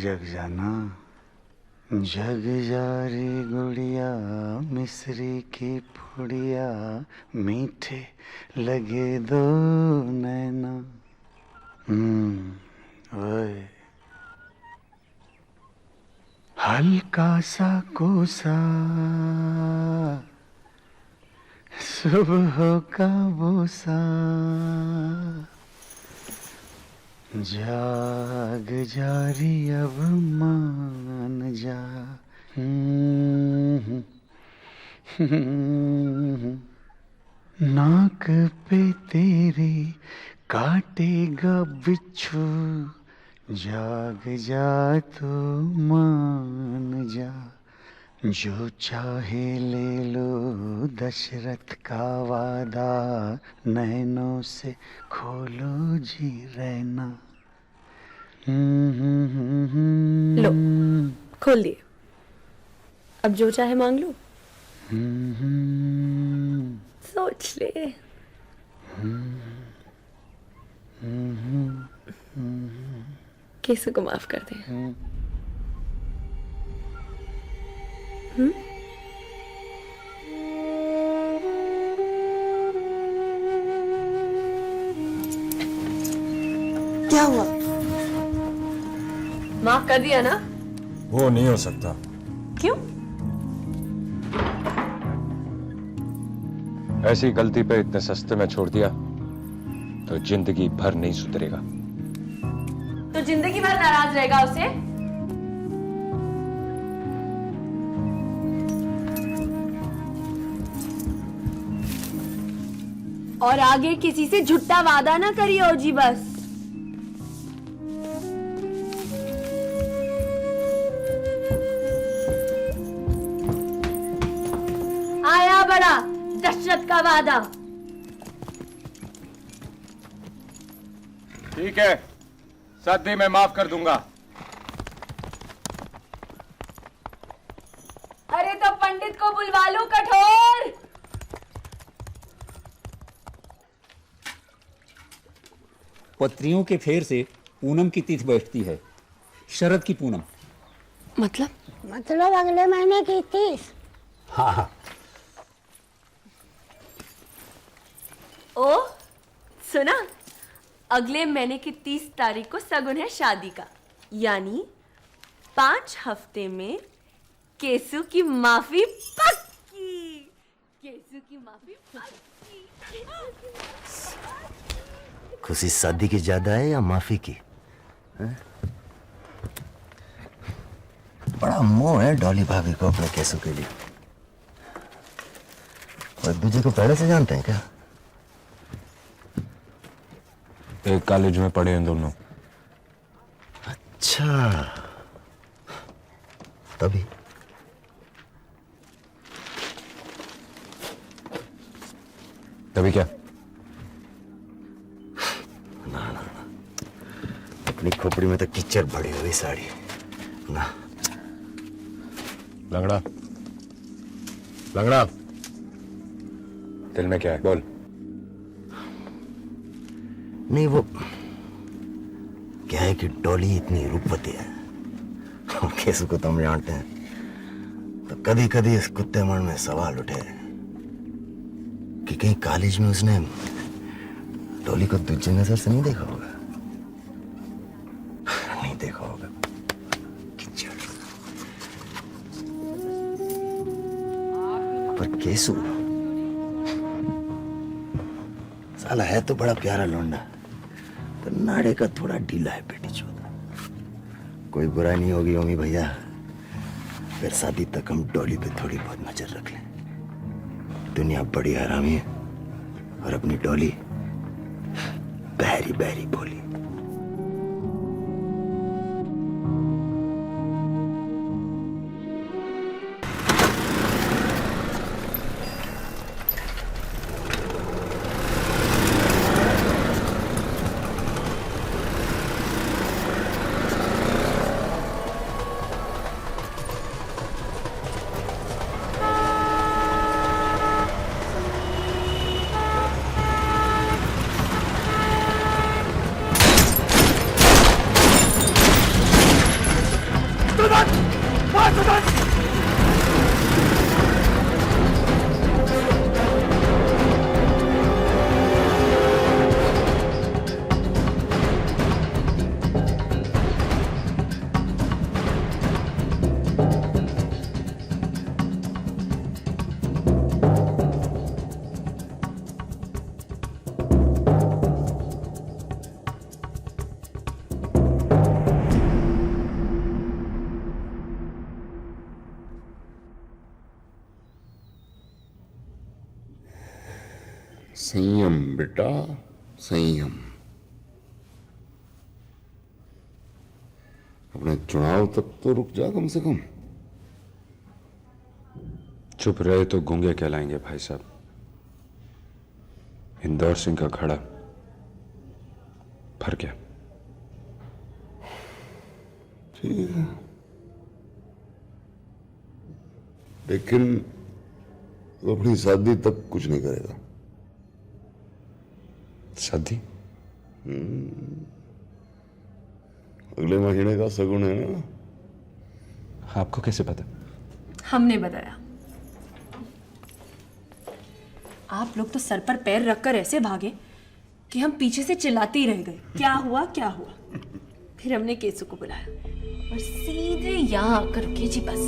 जग जाना जग जा रे गुड़िया मिस्री की पुड़िया मीठे लगे दो नैना ओए हल्का सा कोसा सुबह का बोसा जाग जारी अब मान जा नाक पे तेरे काटेगा बिच्छू जाग जा तो मान जा जो चाहे ले लो दशरथ का वादा नैनों से खोलो जी रहना लो खोल दिए अब जो चाहे मांग लो सोच ले केसु को माफ कर दे क्या हुआ माफ कर दिया ना वो नहीं हो सकता क्यों ऐसी गलती पे इतने सस्ते में छोड़ दिया तो जिंदगी भर नहीं सुधरेगा। तो जिंदगी भर नाराज रहेगा उसे और आगे किसी से झूठा वादा ना करियो जी बस आया बड़ा दशरथ का वादा ठीक है सदी मैं माफ कर दूंगा। अरे तो पंडित को बुलवा लो कठोर पत्रियों के फेर से पूनम की तिथि बैठती है शरद की पूनम मतलब अगले महीने की 30। हाँ ओ सुना अगले महीने की 30 तारीख को सगुन है शादी का यानी 5 हफ्ते में केसु की माफी पक्की केसु की माफी पक्की खुशी शादी की ज्यादा है या माफी की है? बड़ा मोह है डॉली भाभी को अपने केसु के लिए और एक दूसरे को पहले से जानते हैं क्या एक कॉलेज में पढ़े हैं दोनों। अच्छा तभी तभी क्या ना अपनी खोपड़ी में तो कीचड़ भरी हुई साड़ी ना लंगड़ा लंगड़ा दिल में क्या है बोल। नहीं वो क्या है कि डॉली इतनी रूपवती है और केसु को तो हम जानते हैं तो कभी कभी इस कुत्ते मन में सवाल उठे कि कहीं कॉलेज में उसने डॉली को दूसरी नजर से नहीं देखा होगा नहीं देखा होगा पर केसु साला है तो बड़ा प्यारा लौंडा तो नाड़े का थोड़ा ढीला है बेटी चौथा कोई बुराई नहीं होगी ओमी भैया फिर शादी तक हम डॉली पे थोड़ी बहुत नजर रख लें दुनिया बड़ी हरामी है और अपनी डॉली बहरी बहरी बोली संयम बेटा, संयम। अपने चुनाव तक तो रुक जा कम से कम। चुप रहे तो गूंगे कहलाएंगे भाई साहब। इंदौर सिंह का खड़ा भर गया। ठीक है, लेकिन वो अपनी शादी तक कुछ नहीं करेगा। शादी? अगले महीने का शगुन है ना। आपको कैसे पता? हमने बताया। आप लोग तो सर पर पैर रखकर ऐसे भागे कि हम पीछे से चिल्लाते ही रह गए, क्या हुआ क्या हुआ। फिर हमने केसु को बुलाया और सीधे यहाँ आकर रुके जी बस।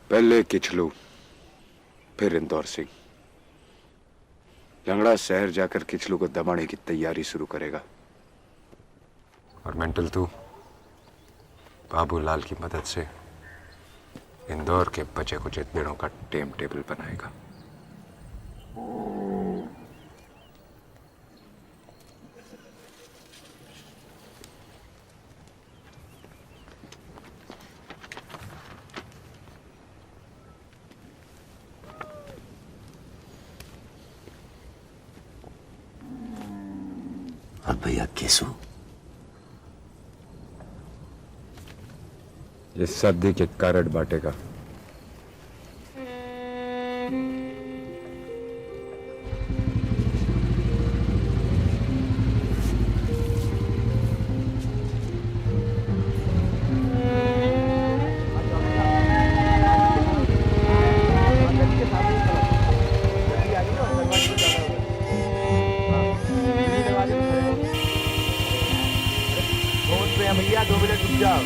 पहले किचलू, फिर इंदौर सिंह। लंगड़ा शहर जाकर किचलू को दबाने की तैयारी शुरू करेगा। और मेंटल तू बाबूलाल की मदद से इंदौर के बचे कुछ पेड़ों का टाइम टेबल बनाएगा। और भैया केसु, ये सर्दी के कारड बांटेगा। भैया 2 मिनट रुक जाओ।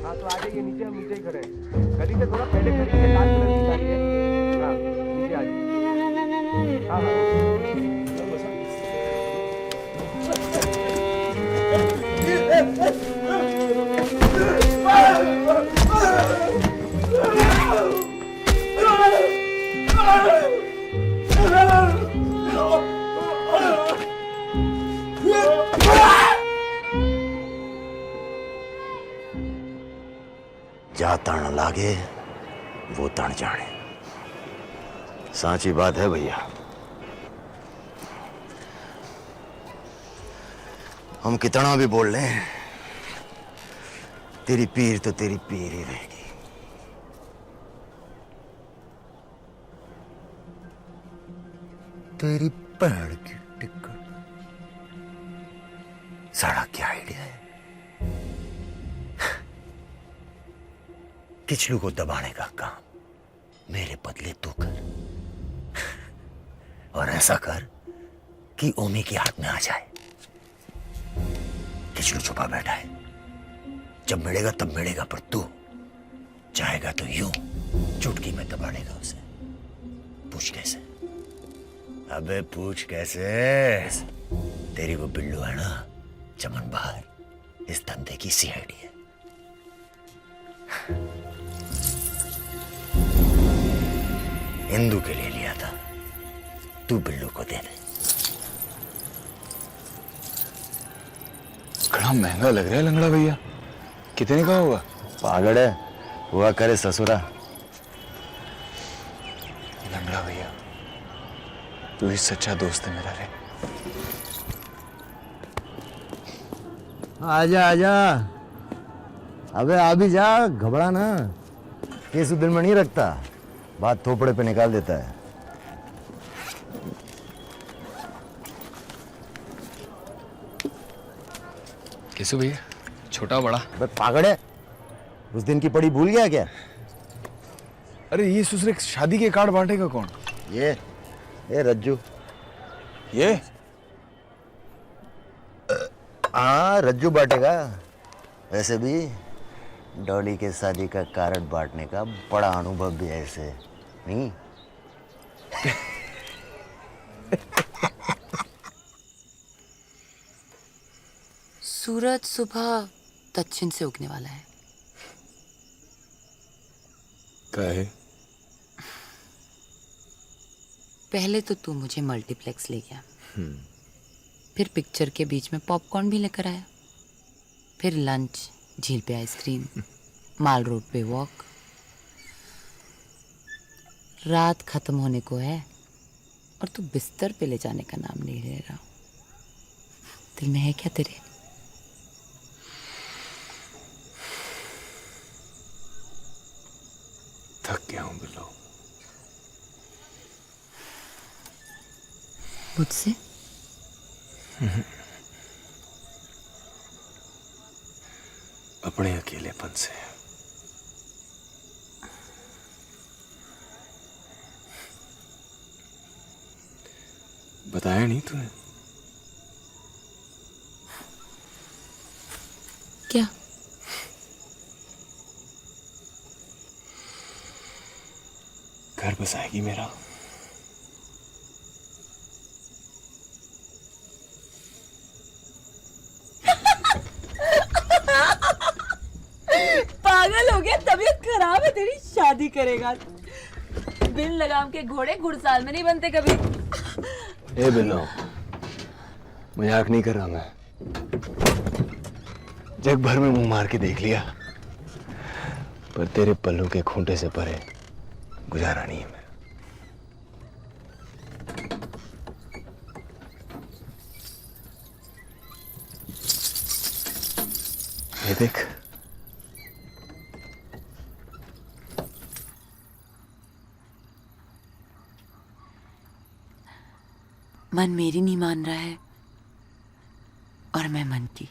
हाँ तो आ जाइए नीचे, हम नीचे ही खड़े हैं। गली से थोड़ा पहले खड़ी है, लाल कलर की गाड़ी है। हाँ नीचे आ जाइए। हाँ जा तण लागे वो तण जाने। सांची बात है भैया। हम कितना भी बोल लें, तेरी पीर तो तेरी पीर ही रहेगी। तेरी पैर की टिक्कर। साड़ा क्या आइडिया है? किचलू को दबाने का काम मेरे बदले तू कर, और ऐसा कर कि ओमी के हाथ में आ जाए। किचलू छुपा बैठा है, जब मिलेगा तब मिलेगा, पर तू चाहेगा तो यूं चुटकी में दबा देगा उसे। पूछ कैसे? अबे पूछ कैसे? तेरी वो बिल्लू है ना, चमन बहार, इस धंधे की सीआईडी है। हिंदू के लिए लिया था, तू बिल्लू को दे दे। बड़ा महंगा लग रहा है लंगड़ा भैया। कितने का होगा? पागल है, हुआ करे ससुरा। लंगड़ा भैया, तू ही सच्चा दोस्त है मेरा रे। आजा आजा, अबे आ भी जा, घबरा ना। केसु दिल में नहीं रखता, बात थोपड़े पे निकाल देता है। केसु भैया, छोटा बड़ा? बे पागल है, उस दिन की पड़ी भूल गया क्या? अरे ये ससुरे शादी के कार्ड बांटेगा कौन? ये रज्जू। ये हाँ रज्जू बांटेगा। वैसे भी डॉली के शादी का कार्ड बांटने का बड़ा अनुभव भी है इसे, नहीं? सूरज सुबह दक्षिण से उगने वाला है। क्या है? पहले तो तू मुझे मल्टीप्लेक्स ले गया, फिर पिक्चर के बीच में पॉपकॉर्न भी लेकर आया, फिर लंच, झील पे आइसक्रीम, माल रोड पे वॉक। रात खत्म होने को है और तू बिस्तर पे ले जाने का नाम नहीं ले रहा। दिल में है क्या तेरे? थक गया हूं बिल्लो। मुझसे? अपने अकेलेपन से। बताया नहीं तूने? क्या? घर बसाएगी मेरा? पागल हो गया, तबीयत खराब है तेरी, शादी करेगा? बिन लगाम के घोड़े घुड़साल में नहीं बनते कभी। ए बिल्लो, मजाक नहीं कर रहा मैं। जग भर में मुंह मार के देख लिया, पर तेरे पल्लू के खूंटे से परे गुजारा नहीं है। ये देख, मन मेरी नहीं मान रहा है और मैं मन की।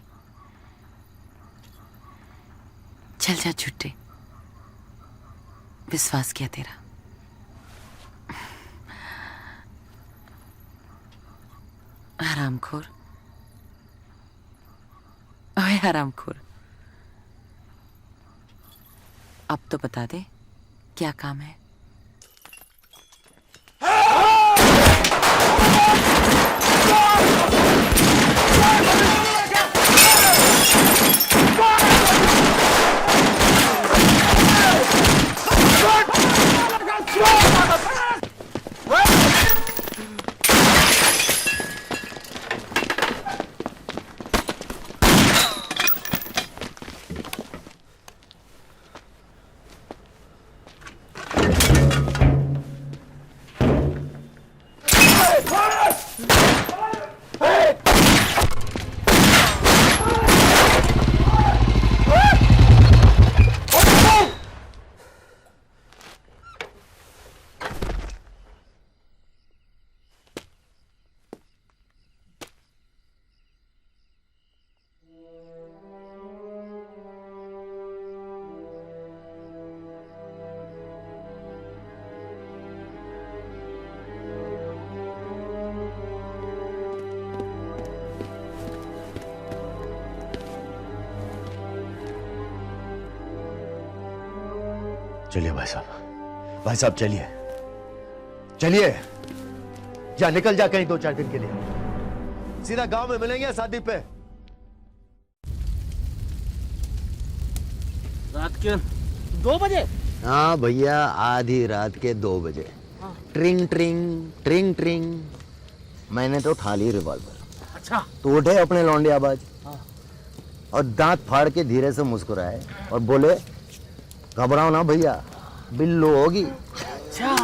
चल जा छुट्टे, विश्वास किया तेरा। हरामखोर, ओए हरामखोर, अब तो बता दे क्या काम है? चलिए भाई साहब चलिए, चलिए, या निकल जा कहीं 2-4 दिन के लिए। सीधा गांव में मिलेंगे शादी पे। रात के 2 बजे? हाँ भैया, आधी रात के 2 बजे। ट्रिंग ट्रिंग ट्रिंग ट्रिंग। मैंने तो उठा ली रिवॉल्वर। अच्छा। तो उठे अपने लौंडे आबाज और दांत फाड़ के धीरे से मुस्कुराए और बोले, घबराओ ना भैया, बिल्लू होगी। अच्छा।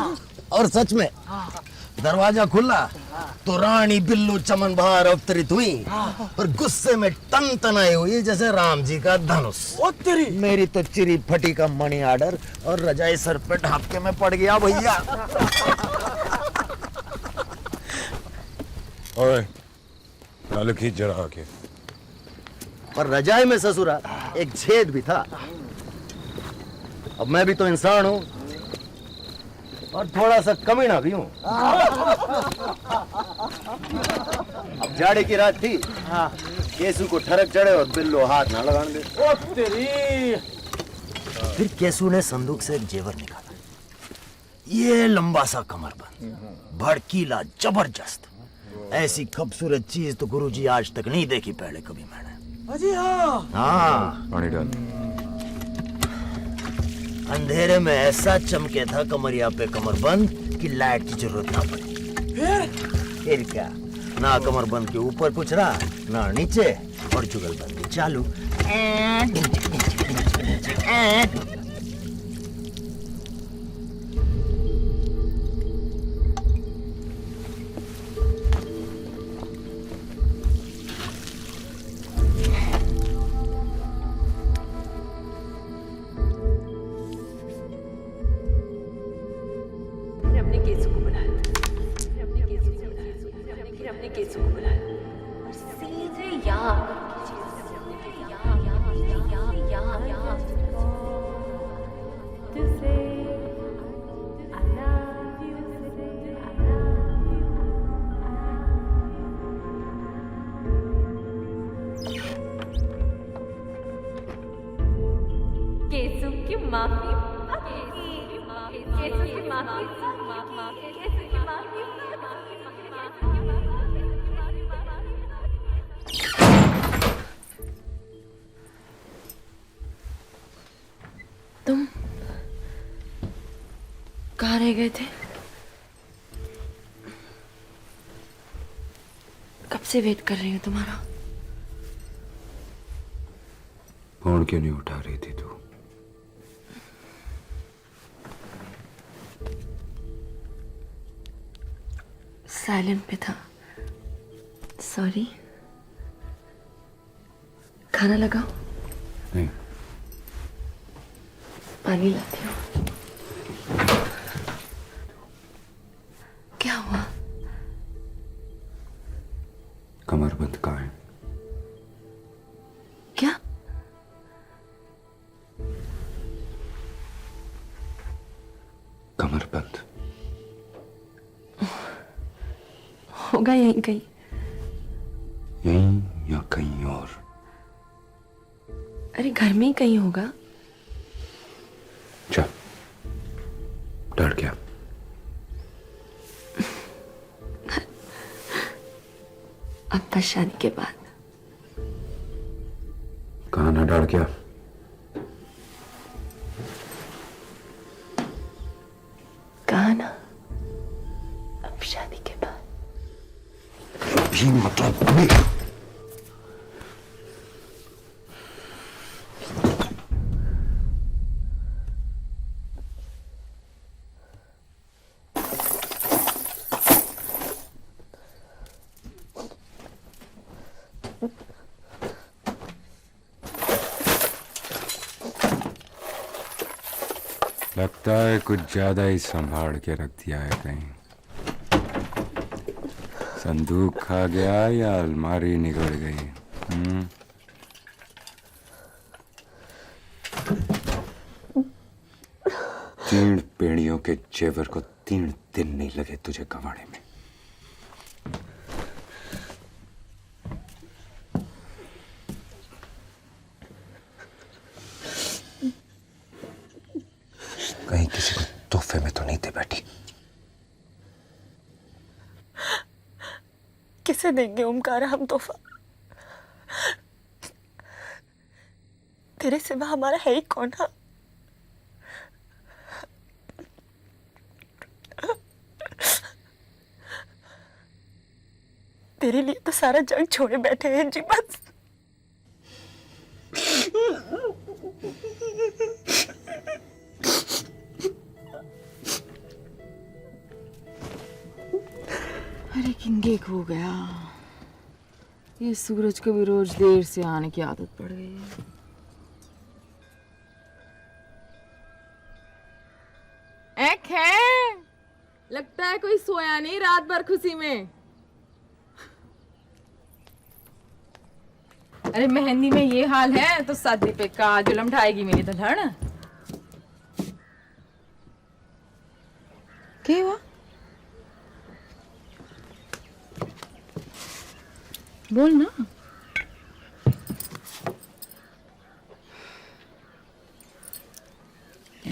और सच में दरवाजा खुला तो रानी बिल्लू चमन बाहर अवतरित हुई और गुस्से में टन टनाई हुई जैसे राम जी का धनुष। मेरी तो चिरी फटी का मनी आर्डर और रजाई सर पे ढाप के मैं पड़ गया भैया। ओए, नालू खींच जरा आके। पर रजाई में ससुरा एक छेद भी था। अब मैं भी तो इंसान हूं, और थोड़ा सा कमीना भी हूँ। अब जाड़े की रात थी, केसू को ठरक चढ़े और बिल्लो हाथ ना लगाने दे। ओ तेरी! फिर केसू ने संदूक से एक जेवर निकाला। ये लंबा सा कमरबंद, भड़कीला, जबरदस्त। ऐसी खूबसूरत चीज तो गुरुजी आज तक नहीं देखी पहले कभी मैंने। अजी हाँ। हाँ। पानी डाल। अंधेरे में ऐसा चमके था कमरिया पे कमरबंद कि लाइट की जरूरत ना पड़ी। फिर क्या, ना कमरबंद के ऊपर कुछ रहा ना नीचे, और जुगलबंदी चालू। तुम कहाँ रह गए थे? कब से वेट कर रही हूँ तुम्हारा। फोन क्यों नहीं उठा रही थी तू? साइलेंट पे था, सॉरी। खाना लगाओ? नहीं। पानी लाती हूँ। क्या हुआ? कमरबंद कहाँ है? क्या? कमरबंद होगा यहीं कहीं। यहीं या कहीं और? अरे घर में ही कहीं होगा। चल, डर गया। अब बस शादी के बाद। कहाँ ना डर गया? कहा ना, अब शादी के बाद। भी मतलब अभी। लगता है कुछ ज्यादा ही संभाल के रख दिया है कहीं। संदूक खा गया या अलमारी निकल गई? तीन पेड़ियों के जेवर को 3 दिन नहीं लगे तुझे कबाड़े में। कहीं किसी को तोहफे में तो नहीं दे बैठी? किसे देंगे ओमकारा हम तोहफा? तेरे सिवा हमारा है ही कौन? हाँ, तेरे लिए तो सारा जग छोड़े बैठे हैं जी बस। अरे किंगे खो गया। ये सूरज को भी रोज देर से आने की आदत पड़ गई है। एक है, लगता है कोई सोया नहीं रात भर खुशी में। अरे मेहंदी में ये हाल है तो शादी पे का जुलम ढाएगी मेरी दुल्हन। क्या हुआ? बोल ना।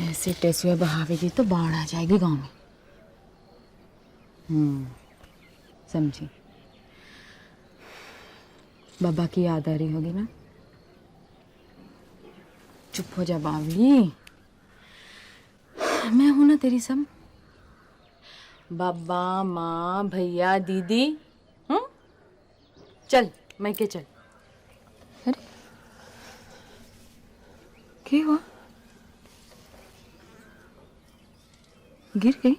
ऐसे टेसुए बहावेगी तो बाढ़ आ जाएगी गांव में। समझी। बाबा की याद आ रही होगी ना? चुप हो जा बावली, मैं हूं ना तेरी सब। बाबा, माँ, भैया, दीदी। चल मैं के चल। अरे क्या हुआ? गिर गई?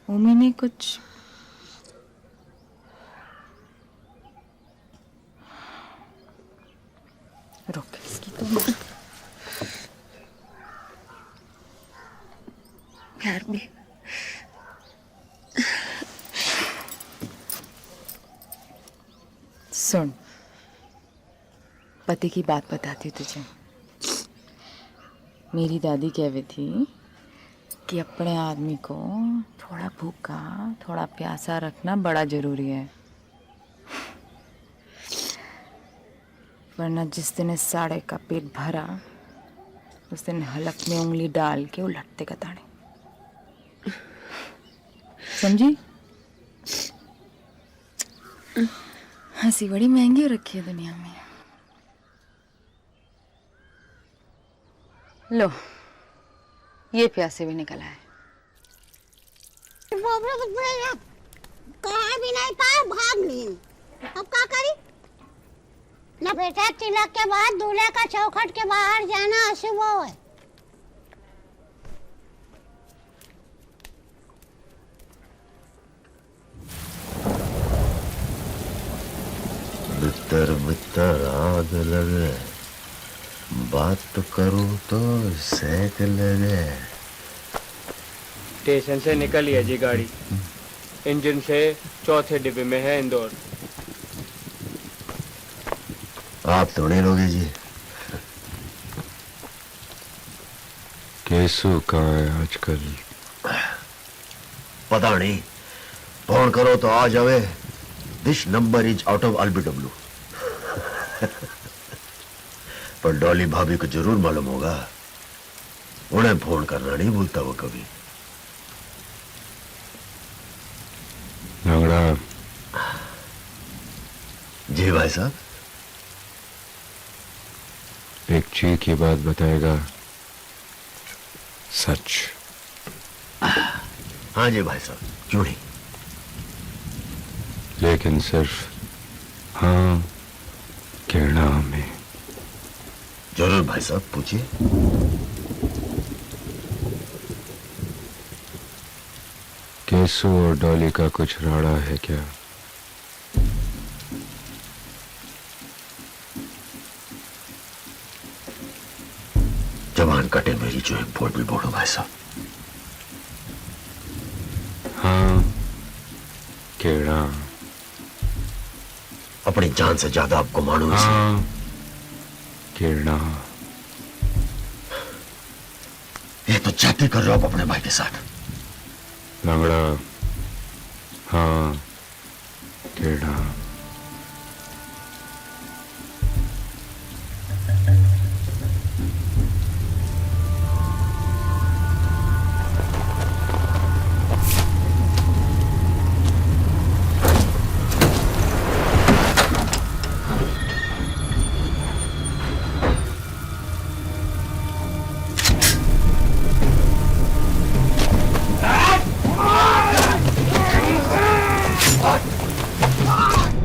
उमी ने कुछ रोक इसकी तो प्यार में। सुन, पति की बात बताती हूँ तुझे। मेरी दादी कहती थी कि अपने आदमी को थोड़ा भूखा थोड़ा प्यासा रखना बड़ा जरूरी है, वरना जिस दिन इस साड़े का पेट भरा उस दिन हलक में उंगली डाल के उलटते कताड़े। समझी? हंसी बड़ी महंगी हो रखी है दुनिया में। लो, ये प्यासे भी निकला है। कहाँ भी नहीं पाए, भाग ली। अब क्या करी? ना बेटा, तिलक के बाद दूल्हे का चौखट के बाहर जाना अशुभ है। बितर बितर आग लगे, बात तो करूं तो सेक लगे। स्टेशन से निकली है जी गाड़ी, इंजन से चौथे डिब्बे में है इंदौर। आप तो नहीं लोगे जी। केसु कहाँ है आजकल? पता नहीं, फोन करो तो आ जावे। This number is out of LBW। पर डॉली भाभी को जरूर मालूम होगा, उन्हें फोन करना नहीं भूलता वो कभी। लंगड़ा। जी भाई साहब। एक चीज की बात बताएगा? सच? हाँ जी भाई साहब, क्यों नहीं। लेकिन सिर्फ हाँ कहना में। जरूर भाई साहब, पूछिए। केसु और डॉली का कुछ राड़ा है क्या? जवान कटे मेरी जो एक बोल भी बोलो भाई साहब। हाँ केड़ा? अपनी जान से ज्यादा आपको मालूम है। हाँ केड़ा? ये तो जाति कर रहे हो आप अपने भाई के साथ। लंगड़ा। हाँ केड़ा? Ah!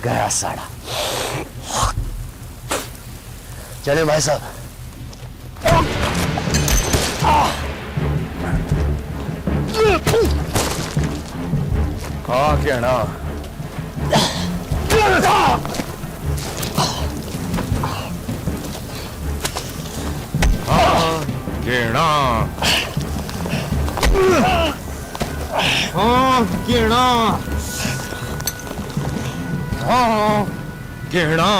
गया साड़ा। चले भाई साहब। हाँ कहना गेणा हाँ गेणा हाँ गेणा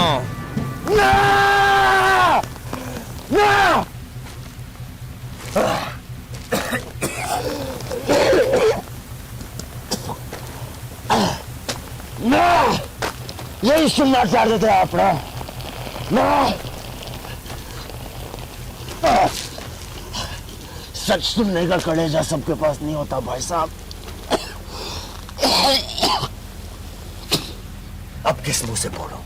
यही सुनना चाहते थे आप ना सच सुनने का कलेजा सबके पास नहीं होता भाई साहब। अब किस मुंह से बोलो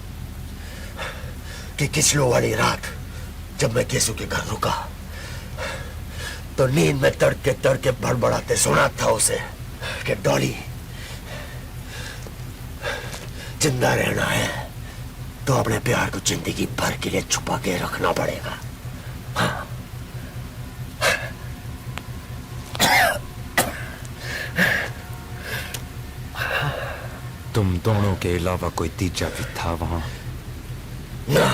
कि किचलू वाली रात जब मैं केसू के घर रुका तो नींद में तड़के बड़बड़ाते सुना था उसे कि डॉली जिंदा रहना है तो अपने प्यार को जिंदगी भर के लिए छुपा के रखना पड़ेगा। हाँ। तुम दोनों के अलावा कोई तीजा भी था वहां? ना।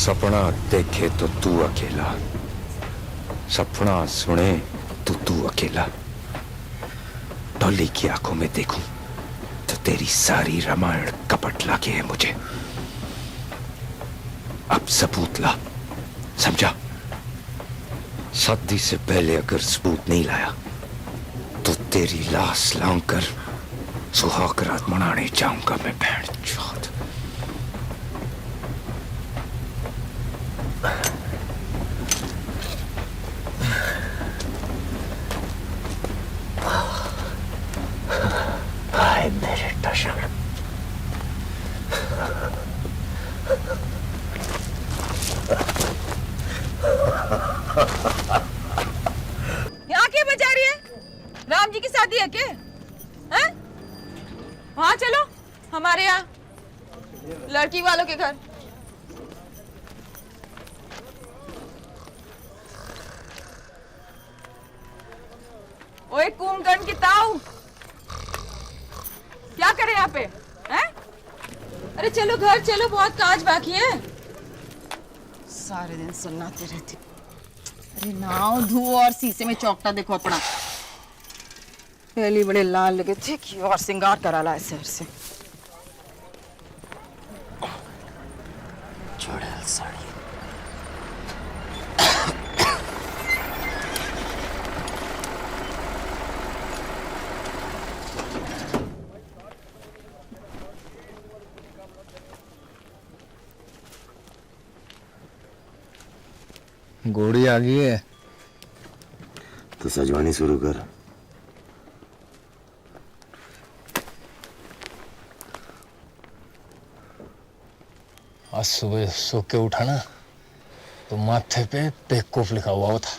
सपना देखे तो तू अकेला, सपना सुने तो तू अकेला। डॉली की आंखों में देखूं तो तेरी सारी रामायण कपट लागे है मुझे। अब सबूत ला, समझा? शादी से पहले अगर सबूत नहीं लाया तो तेरी लाश लांघकर सुहाग रात मनाने जाऊंगा मैं। बहन चौथ हाय मेरे टशन। यहाँ क्या बजा रही है? राम जी की शादी है क्या? हैं? वहाँ चलो, हमारे यहाँ लड़की वालों के घर। ओए कुंभकर्ण की ताऊ, क्या करे यहाँ पे? हैं? अरे चलो घर चलो, बहुत काज बाकी है। सारे दिन सुनाती रहती। अरे नाव धो और शीशे में चौकटा देखो अपना। पहली बड़े लाल लगे थे कि और सिंगार करा ला शहर से। चुड़ैल साड़ी। घोड़ी आ गई है तो सजवानी शुरू कर। आज सुबह सो के उठा ना तो माथे पे बेवकूफ लिखा हुआ था,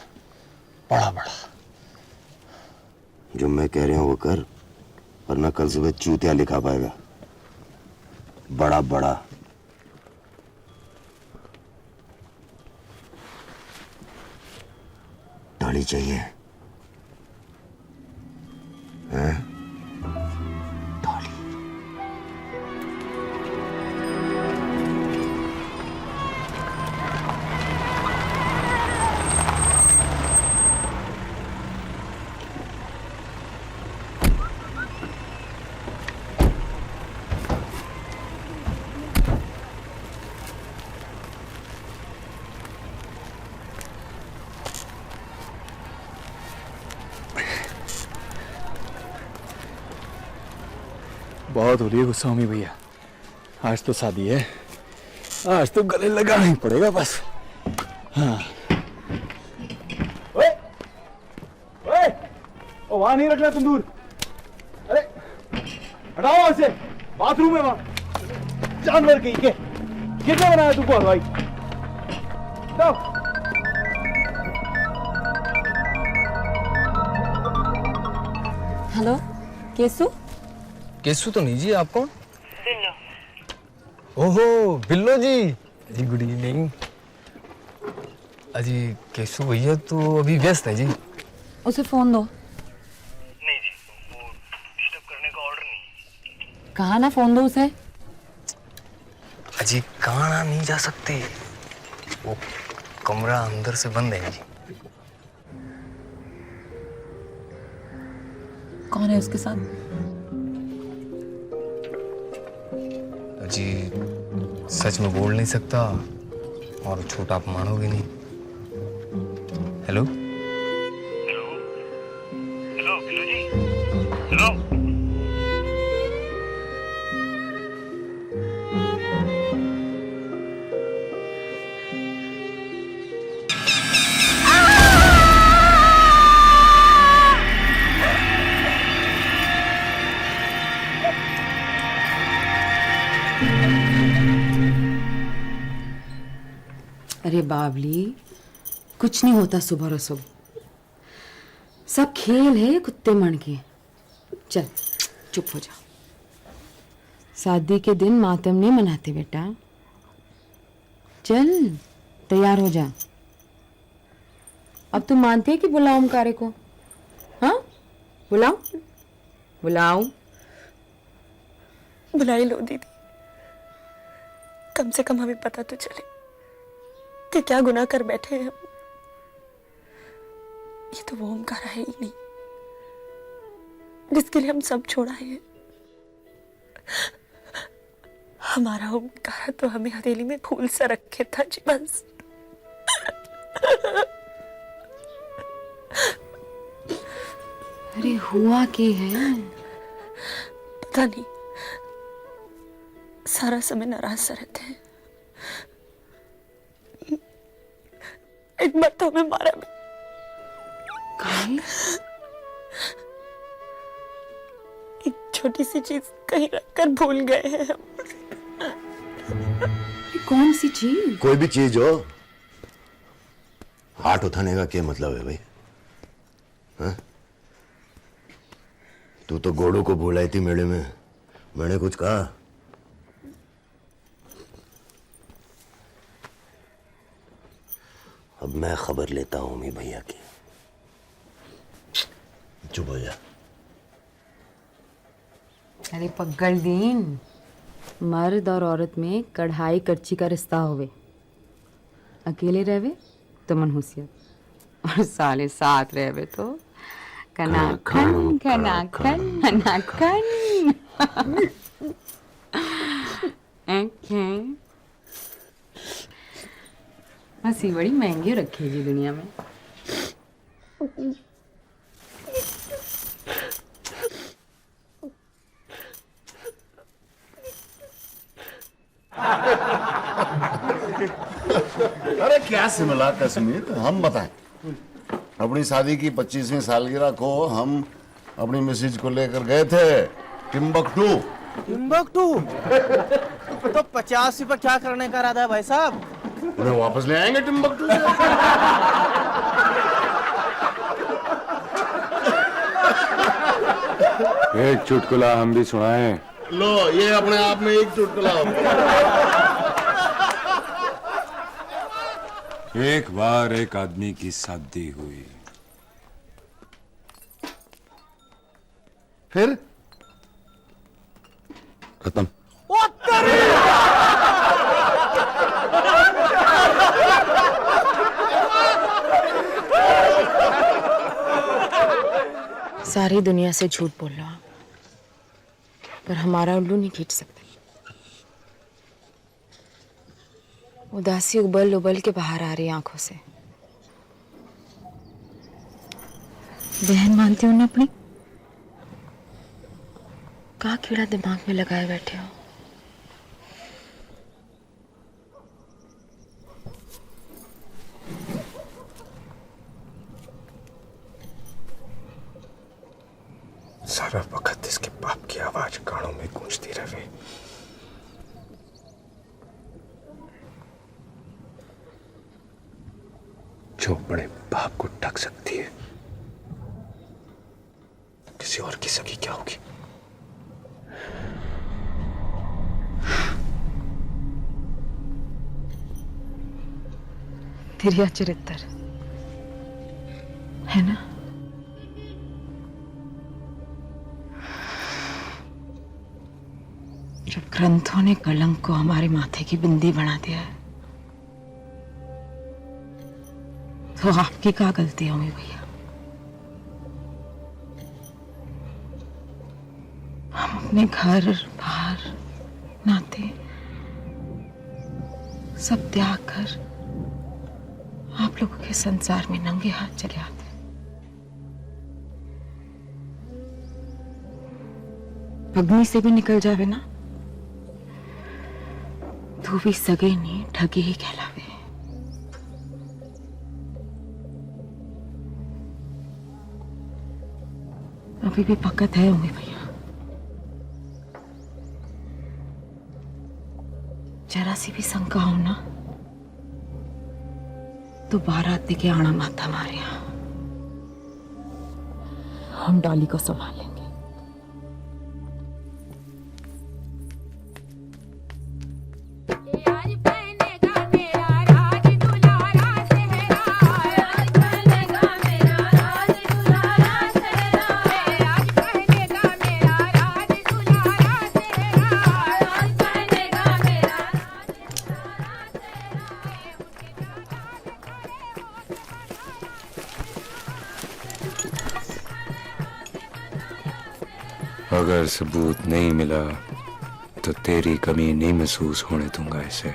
बड़ा बड़ा। जो मैं कह रहा हूं वो कर, वरना कल सुबह चूतिया लिखा पाएगा बड़ा बड़ा। डॉली चाहिए हैं? बहुत हो रही है गुस्सा उम्मी भैया। आज तो शादी है, आज तो गले लगाना ही पड़ेगा बस। हाँ ओ वहां नहीं रखना तंदूर, अरे हटाओ वहां से, बाथरूम है वहां। जानवर कहीं के किसने बनाया तुमको हलवाई? हेलो केसु? केसु तो नहीं जी, आप कौन? ओहो बिल्लो जी, गुड इवनिंग। अजी केसु भैया तो अभी व्यस्त है जी। उसे फोन दो। कहा ना फोन दो उसे। अजी कहाँ नहीं जा सकते, वो कमरा अंदर से बंद है जी। कौन है उसके साथ? जी सच में बोल नहीं सकता और छोटा आप मानोगे नहीं। हेलो हेलो बिल्लू जी, हेलो। अरे बावली, कुछ नहीं होता सुबह रसो, सब खेल है कुत्ते मण के। चल चुप हो जा। शादी के दिन मातम नहीं मनाते बेटा। चल तैयार हो जा। अब तुम मानते हैं कि बुलाओ ओमकारे को? हाँ बुलाओ बुलाओ। बुलाई लो दीदी, कम से कम हमें पता तो चले कि क्या गुनाह कर बैठे हैं हम। ये तो वो ओमकारा है ही नहीं जिसके लिए हम सब छोड़ा है। हमारा ओमकारा तो हमें हथेली में फूल सा रखे था जी बस। अरे हुआ क्या है? पता नहीं, सारा समय नाराज सा रहते हैं। एक बार तो हमें मारा भी। एक छोटी सी चीज कहीं रखकर भूल गए हैं हम। कौन सी चीज? कोई भी चीज हो, हाथ उठाने का क्या मतलब है भाई? हाँ? तू तो घोड़ों को भूलाई थी मेले में, मैंने कुछ कहा? अब मैं खबर लेता हूं मी भैया की। चुप हो जा। अरे पगल दीन, मर्द और औरत में कढ़ाई करची का रिश्ता होवे। अकेले रहवे तो मनहूसियत, और साले साथ रहवे तो कनाखन कनाखन कनाखन। हंसी बड़ी महंगी रखेगी दुनिया में। अरे क्या सिमला कश्मीर, हम बताएं। अपनी शादी की 25वीं सालगिरह को हम अपनी मिसेज को लेकर गए थे टिम्बकटू। टिम्बकटू? तो 50 रुपये क्या करने का इरादा है भाई साहब? उन्हें वापस ले आएंगे टिम्बकटू से। एक चुटकुला हम भी सुनाएं। लो, ये अपने आप में एक चुटकुला हो। एक बार एक आदमी की शादी हुई। फिर खत्म। सारी दुनिया से झूठ बोल लो आप, पर हमारा उल्लू नहीं खींच सकते। उदासी उबल उबल के बाहर आ रही आंखों से। बहन मानती हो ना अपनी? का कीड़ा दिमाग में लगाए बैठे हो? सारा वक्त इसके बाप की आवाज कानों में गूंजती रहे। जो बड़े बाप को ठग सकती है, किसी और की सगी क्या होगी? तिरिया चरित्र है ना? जब ग्रंथों ने कलंक को हमारे माथे की बिंदी बना दिया है, तो आपकी क्या गलती होगी भैया? हम अपने घर बाहर नाते सब त्याग कर आप लोगों के संसार में नंगे हाथ चले आते। अग्नि से भी निकल जावे ना तो भी सगे नहीं ठगे ही कहलावे। अभी भी पकत है होंगे भैया, जरा सी भी शंका हो ना तो बारात देके आना माथा मारिया, हम डॉली को संभालेंगे। अगर सबूत नहीं मिला तो तेरी कमी नहीं महसूस होने दूंगा इसे।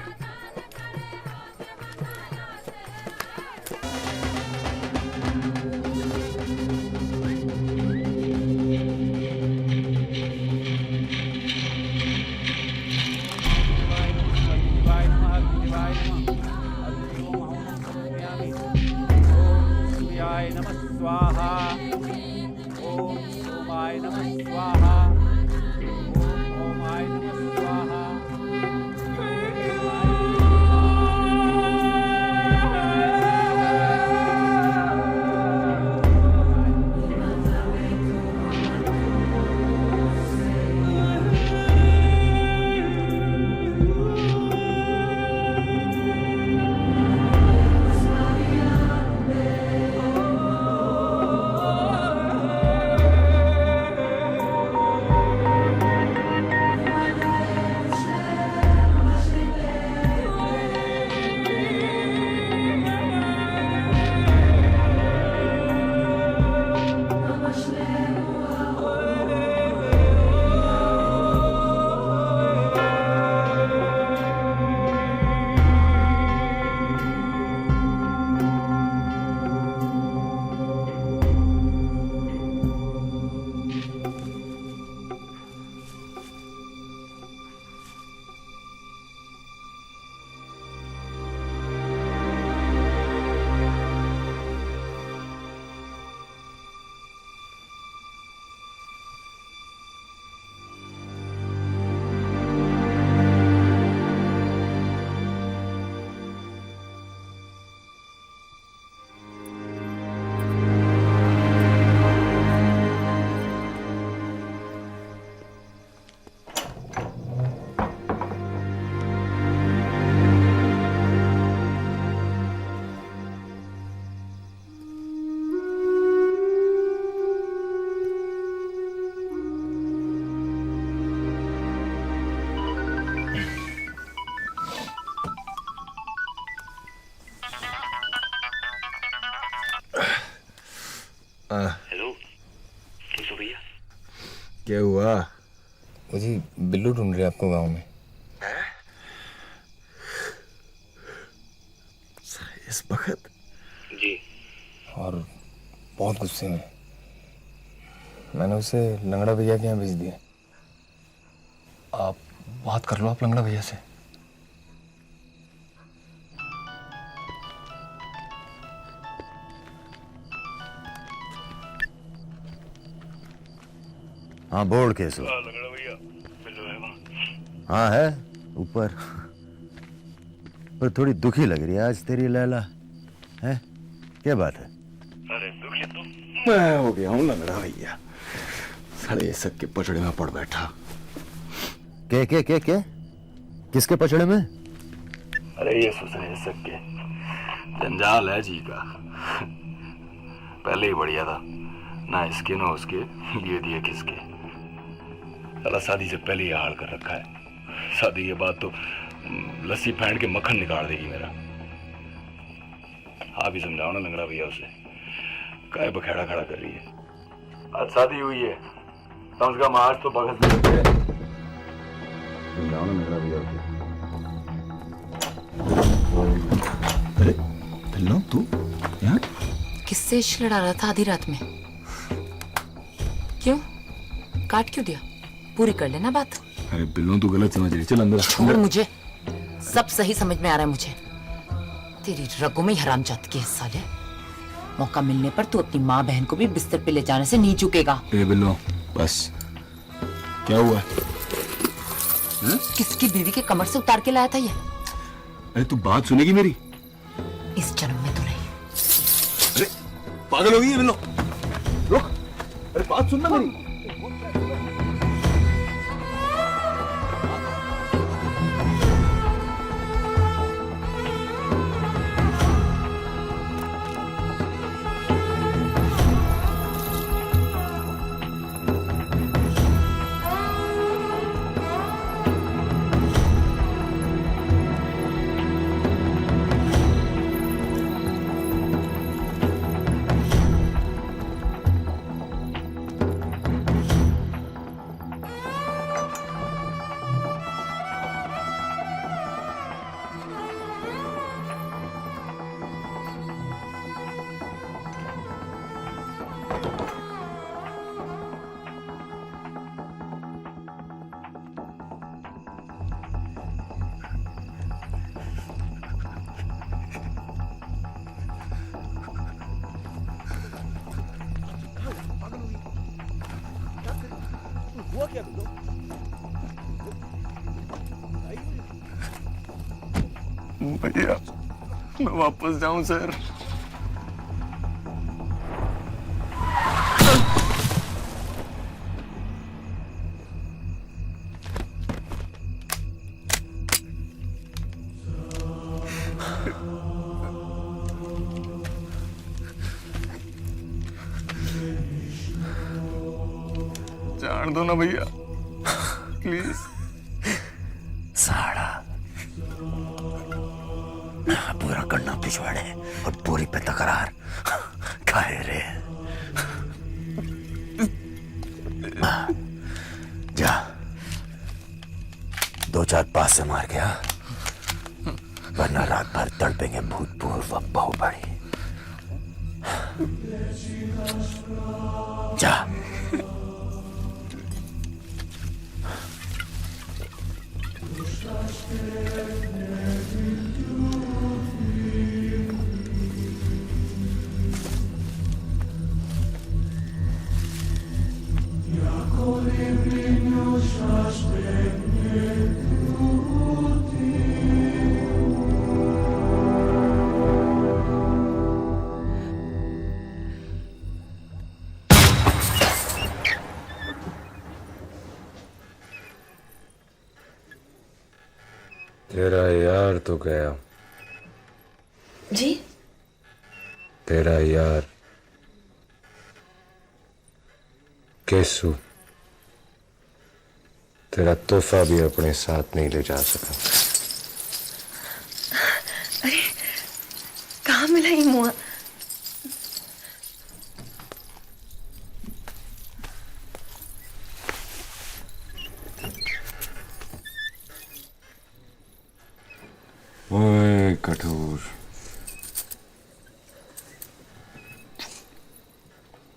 हेलो, कैसे हो भैया? क्या हुआ? वो जी बिल्लू ढूंढ रहे आपको गांव में। इस वक्त? जी। और बहुत गुस्से में। मैंने उसे लंगड़ा भैया के यहाँ भेज दिया। बात कर लो आप लंगड़ा भैया से। हाँ बोल केसु। लंगड़ा भैया बिल्लो है वहाँ। हाँ है ऊपर, पर थोड़ी दुखी लग रही है आज तेरी लैला। है क्या बात है? अरे दुखी तो मैं हो गया हूँ लंगड़ा भैया, साले सब के पचड़े में पड़ बैठा। के किसके पचड़े में? अरे ये सुसरे सबके जंजाल है जी का। पहले ही बढ़िया था, ना इसके ना उसके, लिए दिए किसके। साला शादी से पहले ही हाल कर रखा है, शादी के बाद तो लस्सी फेंट के मक्खन निकाल देगी मेरा। आप ही समझाओ ना लंगड़ा भैया उसे, काय बखेड़ा खड़ा कर रही है। आज शादी हुई है, कम से कम आज तो बगल में रखे। समझाओ ना लंगड़ा भैया उसे। अरे बिल्लो तू यहाँ किससे इश्क लड़ा रहा था आधी रात में? क्यों काट क्यों दिया? पूरी कर लेना बात। अरे बिल्लो तू गलत समझ रही, चल अंदर। छोड़ मुझे, सब सही समझ में आ रहा है मुझे। तेरी रगों में हराम जात की है साले। मौका मिलने पर तू अपनी माँ बहन को भी बिस्तर पे ले जाने से नहीं चुकेगा। ए बिल्लो बस, क्या हुआ? किसकी बीवी के कमर से उतार के लाया था ये? अरे तू बात सुनेगी मेरी? इस जन्म में तो नहीं। अरे पागल हो गई है बिल्लो, रुक। अरे बात सुनना मेरी। हुआ क्या बिल्लो? भैया मैं वापस जाऊं सर? जान दो ना भैया प्लीज। साड़ा पूरा करना पिछवाड़े और पूरी पे तकरार खाए रे। जा 2-4 पास से मार गया, वरना रात भर तड़पेंगे भूतपूर्व बहुबड़ी। जा तेरा यार तो गया। जी? तेरा यार केसु तेरा तोहफा भी अपने साथ नहीं ले जा सका। अरे कहाँ मिला ये मुआ? ओए कठोर,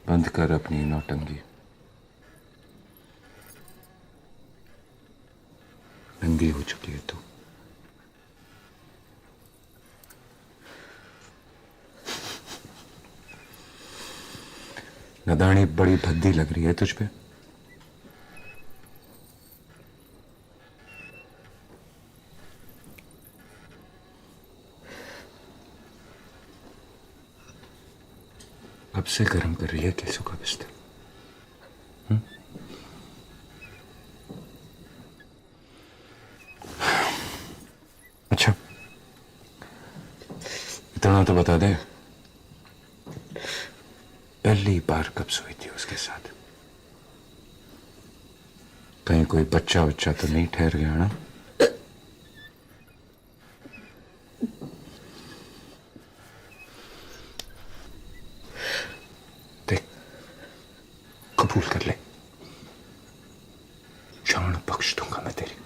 बंद कर अपनी नौटंकी। गूंगी हो चुकी है तू। नदानी बड़ी भद्दी लग रही है तुझ पे। कब से गर्म कर रही है केसों का बिस्तर? अच्छा, इतना तो बता दे, पहली बार कब सोई थी उसके साथ? कहीं कोई बच्चा बच्चा तो नहीं ठहर गया ना? देख, कबूल कर ले, जान बख्श दूंगा मैं तेरी।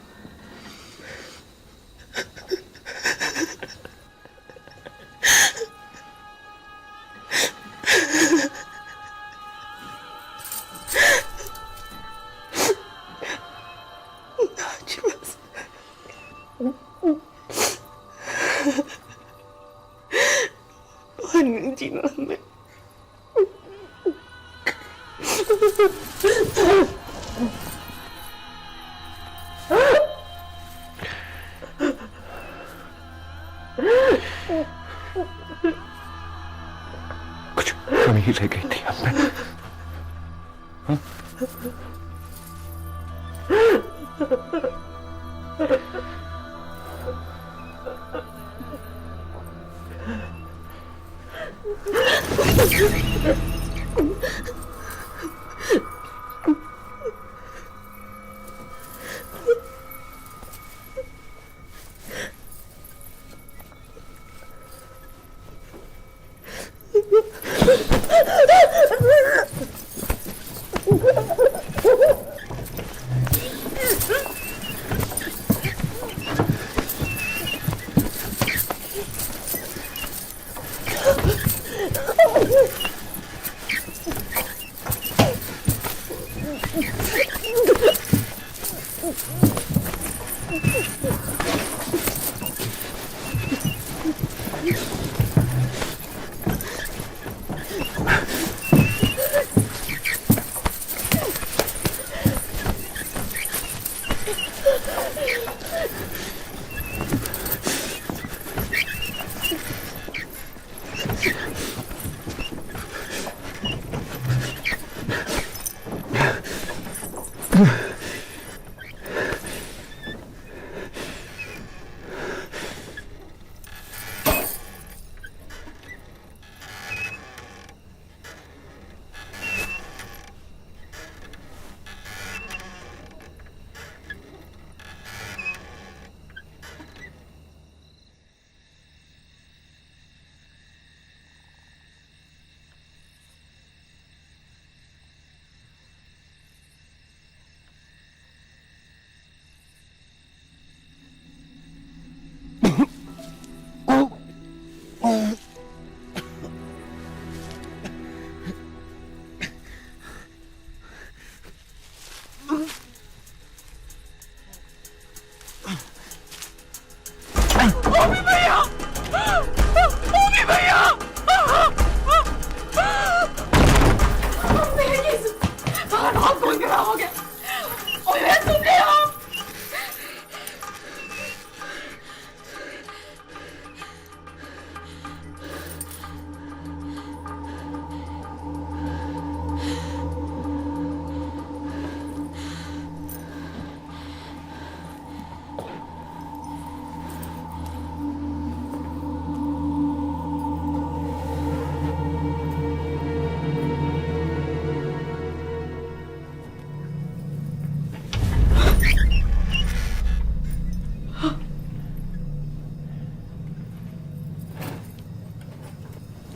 जीना हमें। कुछ कमी ही रह गई थी अब में। हाँ?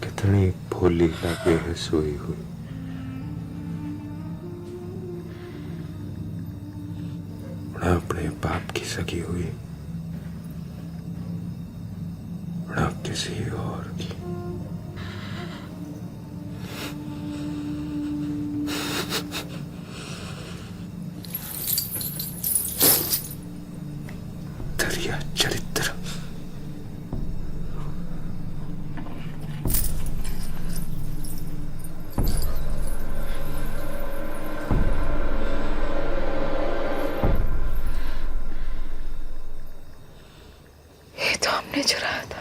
कितनी भोली लगे है सोई हुई। ना अपने बाप की सगी हुई, ना किसी और की। घटिया चरित्र। ये तो हमने चुराया था।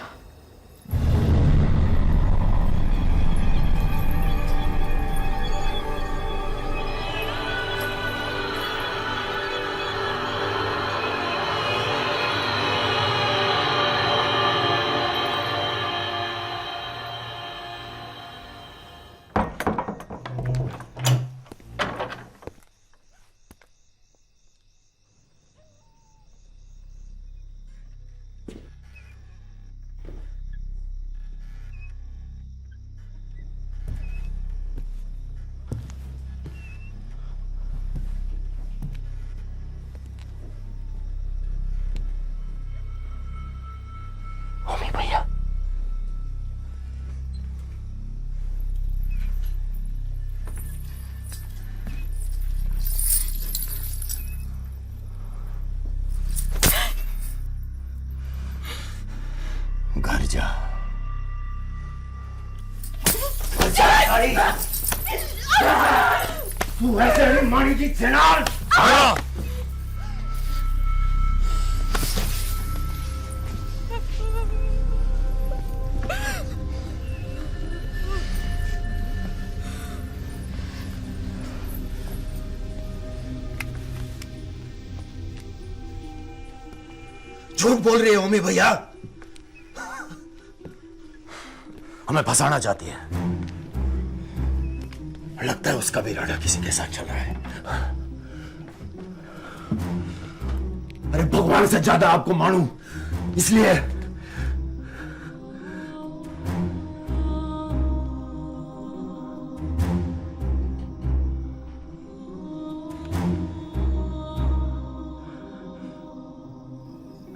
ओमी भैया, घर जा। तू ऐसे नहीं मानी जी जनाल। झूठ बोल रही है ओमी भैया, हमें फंसाना चाहती है। लगता है उसका भी इरादा किसी के साथ चल रहा है। अरे भगवान से ज्यादा आपको मानूं, इसलिए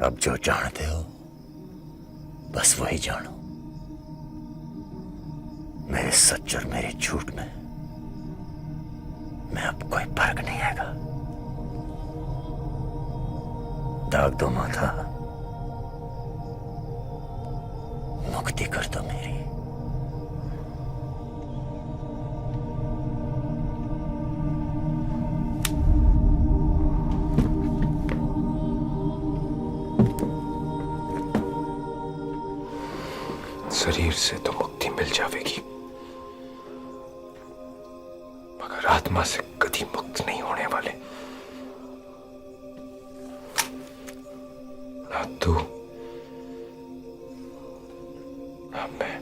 अब जो जानते हो बस वही जानो। मेरे सच और मेरे झूठ में अब कोई फर्क नहीं आएगा। दाग दो माथा, मुक्ति कर दो मेरी। शरीर से तो मुक्ति मिल जाएगी, मगर आत्मा से कभी मुक्त नहीं होने वाले। ना तू ना मैं।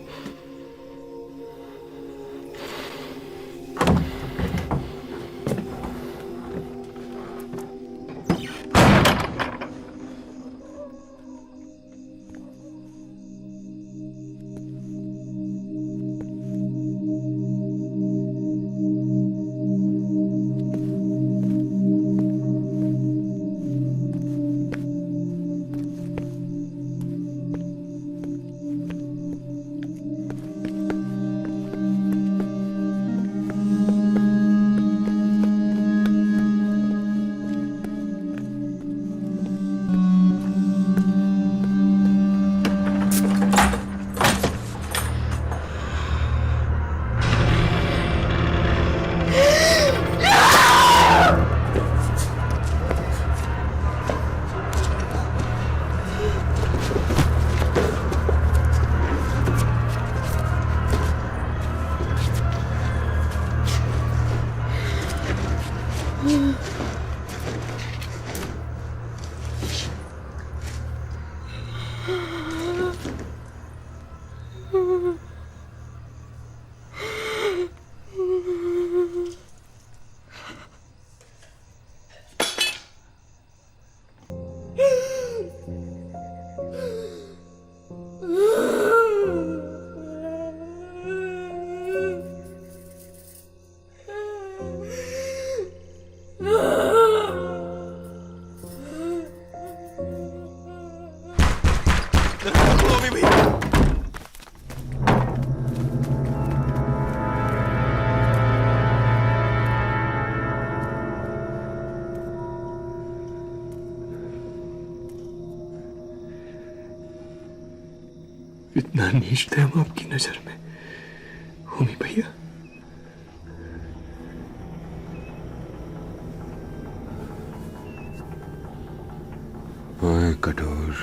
इतना नीच थे हम आपकी नजर में होमी भैया। ओए कठोर,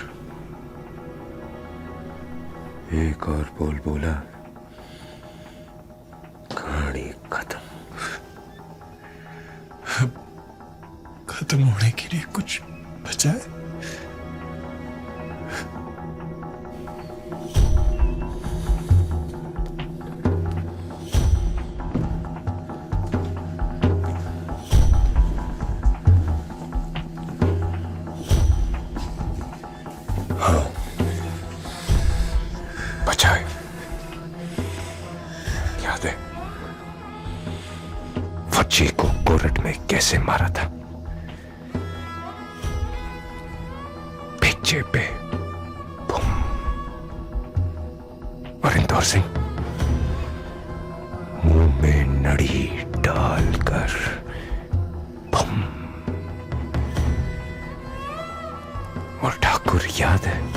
एक और बोल बोला कहानी खत्म। खत्म होने के लिए कुछ बचा है? बचाए। याद है फज्जी को कोरट में कैसे मारा था? पिच्चे पे बूम। और इंदौर सिंह मुंह में नड़ी डालकर बूम। और ठाकुर याद है